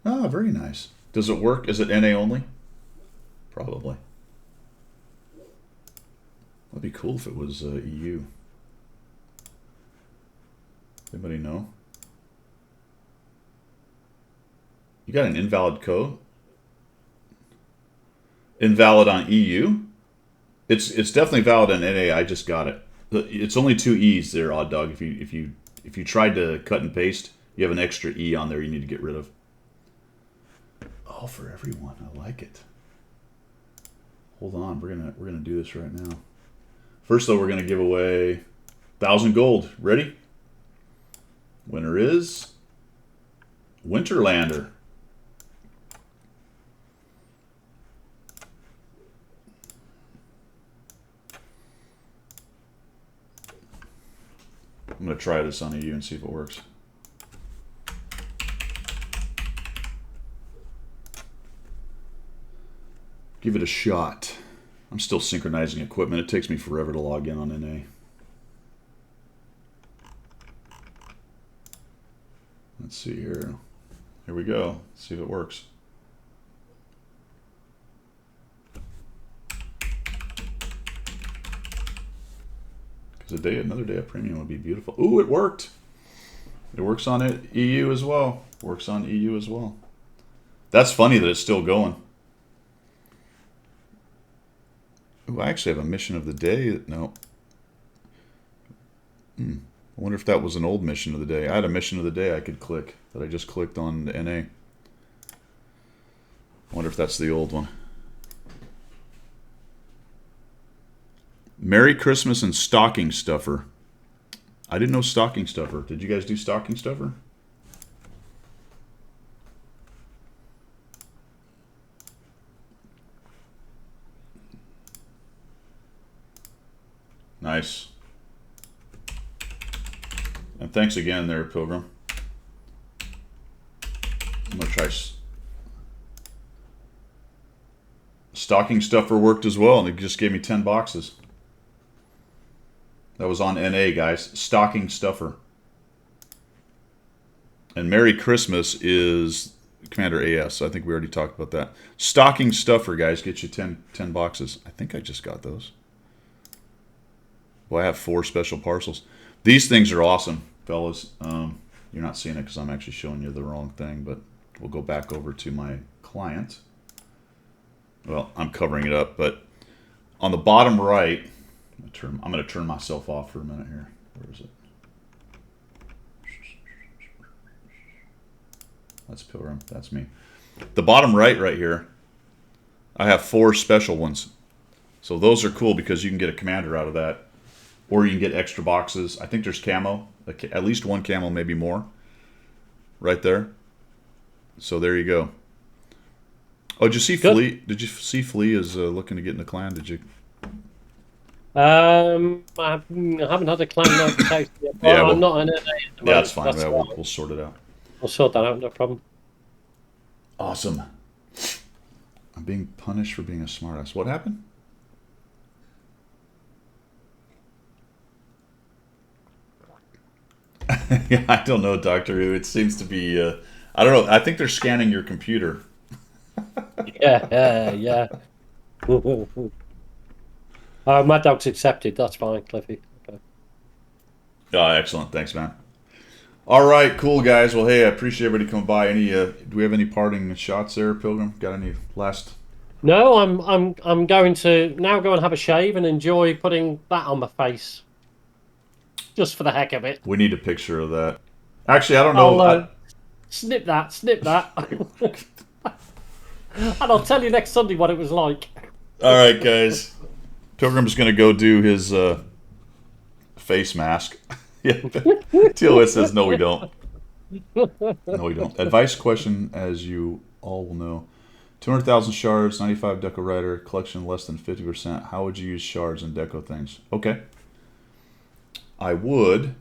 Ah, very nice. Does it work? Is it NA only? Probably. That'd be cool if it was EU. Anybody know? You got an invalid code? Invalid on EU? It's definitely valid on NA. I just got it. It's only 2 E's there, Odd Dog. If you tried to cut and paste, you have an extra E on there you need to get rid of. Oh, for everyone. I like it. Hold on, we're gonna do this right now. First though, we're gonna give away 1,000 gold. Ready? Winner is Winterlander. I'm going to try this on EU and see if it works. Give it a shot. I'm still synchronizing equipment. It takes me forever to log in on NA. Let's see here. Here we go. Let's see if it works. Because another day of premium would be beautiful. Ooh, it worked. It works on it EU as well. Works on EU as well. That's funny that it's still going. Ooh, I actually have a mission of the day. No. I wonder if that was an old mission of the day. I had a mission of the day I could click that I just clicked on NA. I wonder if that's the old one. Merry Christmas and Stocking Stuffer. I didn't know Stocking Stuffer. Did you guys do Stocking Stuffer? Nice. And thanks again there, Pilgrim. I'm going to try. Stocking Stuffer worked as well, and it just gave me 10 boxes. That was on NA, guys. Stocking Stuffer. And Merry Christmas is Commander AS. I think we already talked about that. Stocking Stuffer, guys, get you 10 boxes. I think I just got those. Well, I have 4 special parcels. These things are awesome, fellas. You're not seeing it because I'm actually showing you the wrong thing, but we'll go back over to my client. Well, I'm covering it up, but on the bottom right, I'm going to turn myself off for a minute here. Where is it? That's Pilgrim. That's me. The bottom right here, I have 4 special ones. So those are cool because you can get a commander out of that. Or you can get extra boxes. I think there's camo. At least 1 camo, maybe more. Right there. So there you go. Oh, did you see Flea? Did you see Flea is looking to get in the clan? Did you? I haven't had a clan notification yet. Yeah, I'm not in NA at the moment. Yeah, that's fine. We'll sort it out. We'll sort that out, no problem. Awesome. I'm being punished for being a smartass. What happened? Yeah, I don't know, Doctor Who. It seems to be, I don't know. I think they're scanning your computer. Yeah. Mad Dog's accepted. That's fine, Cliffy. Okay. Oh, excellent. Thanks, man. All right, cool, guys. Well, hey, I appreciate everybody coming by. Do we have any parting shots there, Pilgrim? Got any last? No, I'm going to now go and have a shave and enjoy putting that on my face. Just for the heck of it. We need a picture of that. Actually, I don't know. Snip that. And I'll tell you next Sunday what it was like. All right, guys. Pilgrim's going to go do his face mask. Yeah. TOS says, no, we don't. No, we don't. Advice question, as you all will know. 200,000 shards, 95 Deco Rider, collection less than 50%. How would you use shards and Deco things? Okay. I would.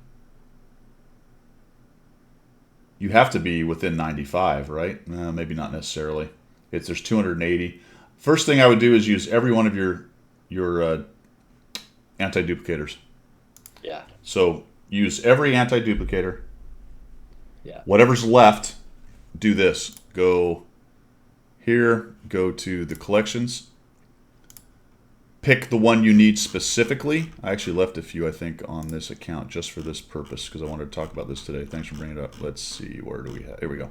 You have to be within 95, right? Maybe not necessarily. There's 280. First thing I would do is use every one of your anti-duplicators. Yeah. So use every anti-duplicator. Yeah. Whatever's left, do this. Go here, go to the collections. Pick the one you need specifically. I actually left a few, I think, on this account just for this purpose because I wanted to talk about this today. Thanks for bringing it up. Let's see, where do we have? Here we go.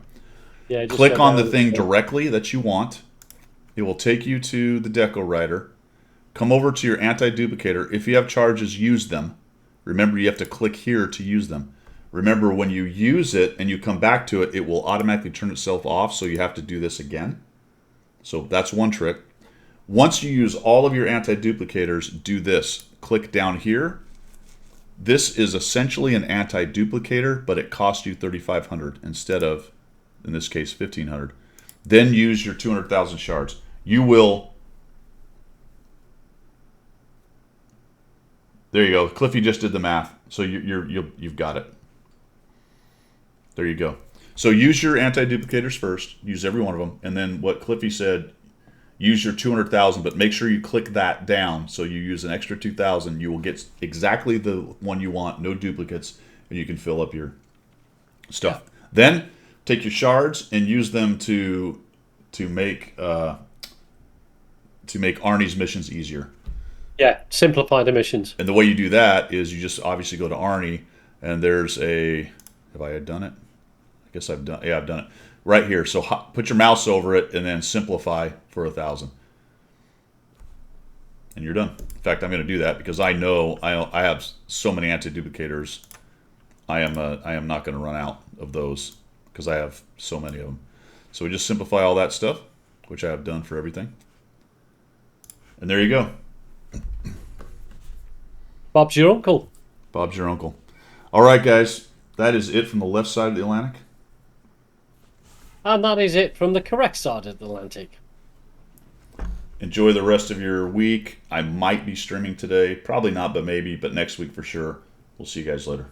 Yeah. Click on the thing directly that you want. It will take you to the Deco Rider. Come over to your anti-duplicator. If you have charges, use them. Remember, you have to click here to use them. Remember, when you use it and you come back to it, it will automatically turn itself off, so you have to do this again. So that's one trick. Once you use all of your anti-duplicators, do this. Click down here. This is essentially an anti-duplicator, but it costs you 3,500 instead of, in this case, 1,500. Then use your 200,000 shards. You will... There you go. Cliffy just did the math. So you've got it. There you go. So use your anti-duplicators first. Use every one of them. And then what Cliffy said, use your 200,000, but make sure you click that down. So you use an extra 2,000. You will get exactly the one you want, no duplicates, and you can fill up your stuff. Yeah. Then take your shards and use them to make Arnie's missions easier. Yeah, simplify the missions. And the way you do that is you just obviously go to Arnie, and there's a... Have I done it? I guess I've done... Yeah, I've done it. Right here. So put your mouse over it and then simplify for 1,000. And you're done. In fact, I'm going to do that because I know I have so many anti-duplicators. I am not going to run out of those because I have so many of them. So we just simplify all that stuff, which I have done for everything. And there you go. Bob's your uncle. Bob's your uncle. All right, guys. That is it from the left side of the Atlantic. And that is it from the correct side of the Atlantic. Enjoy the rest of your week. I might be streaming today. Probably not, but maybe. But next week for sure. We'll see you guys later.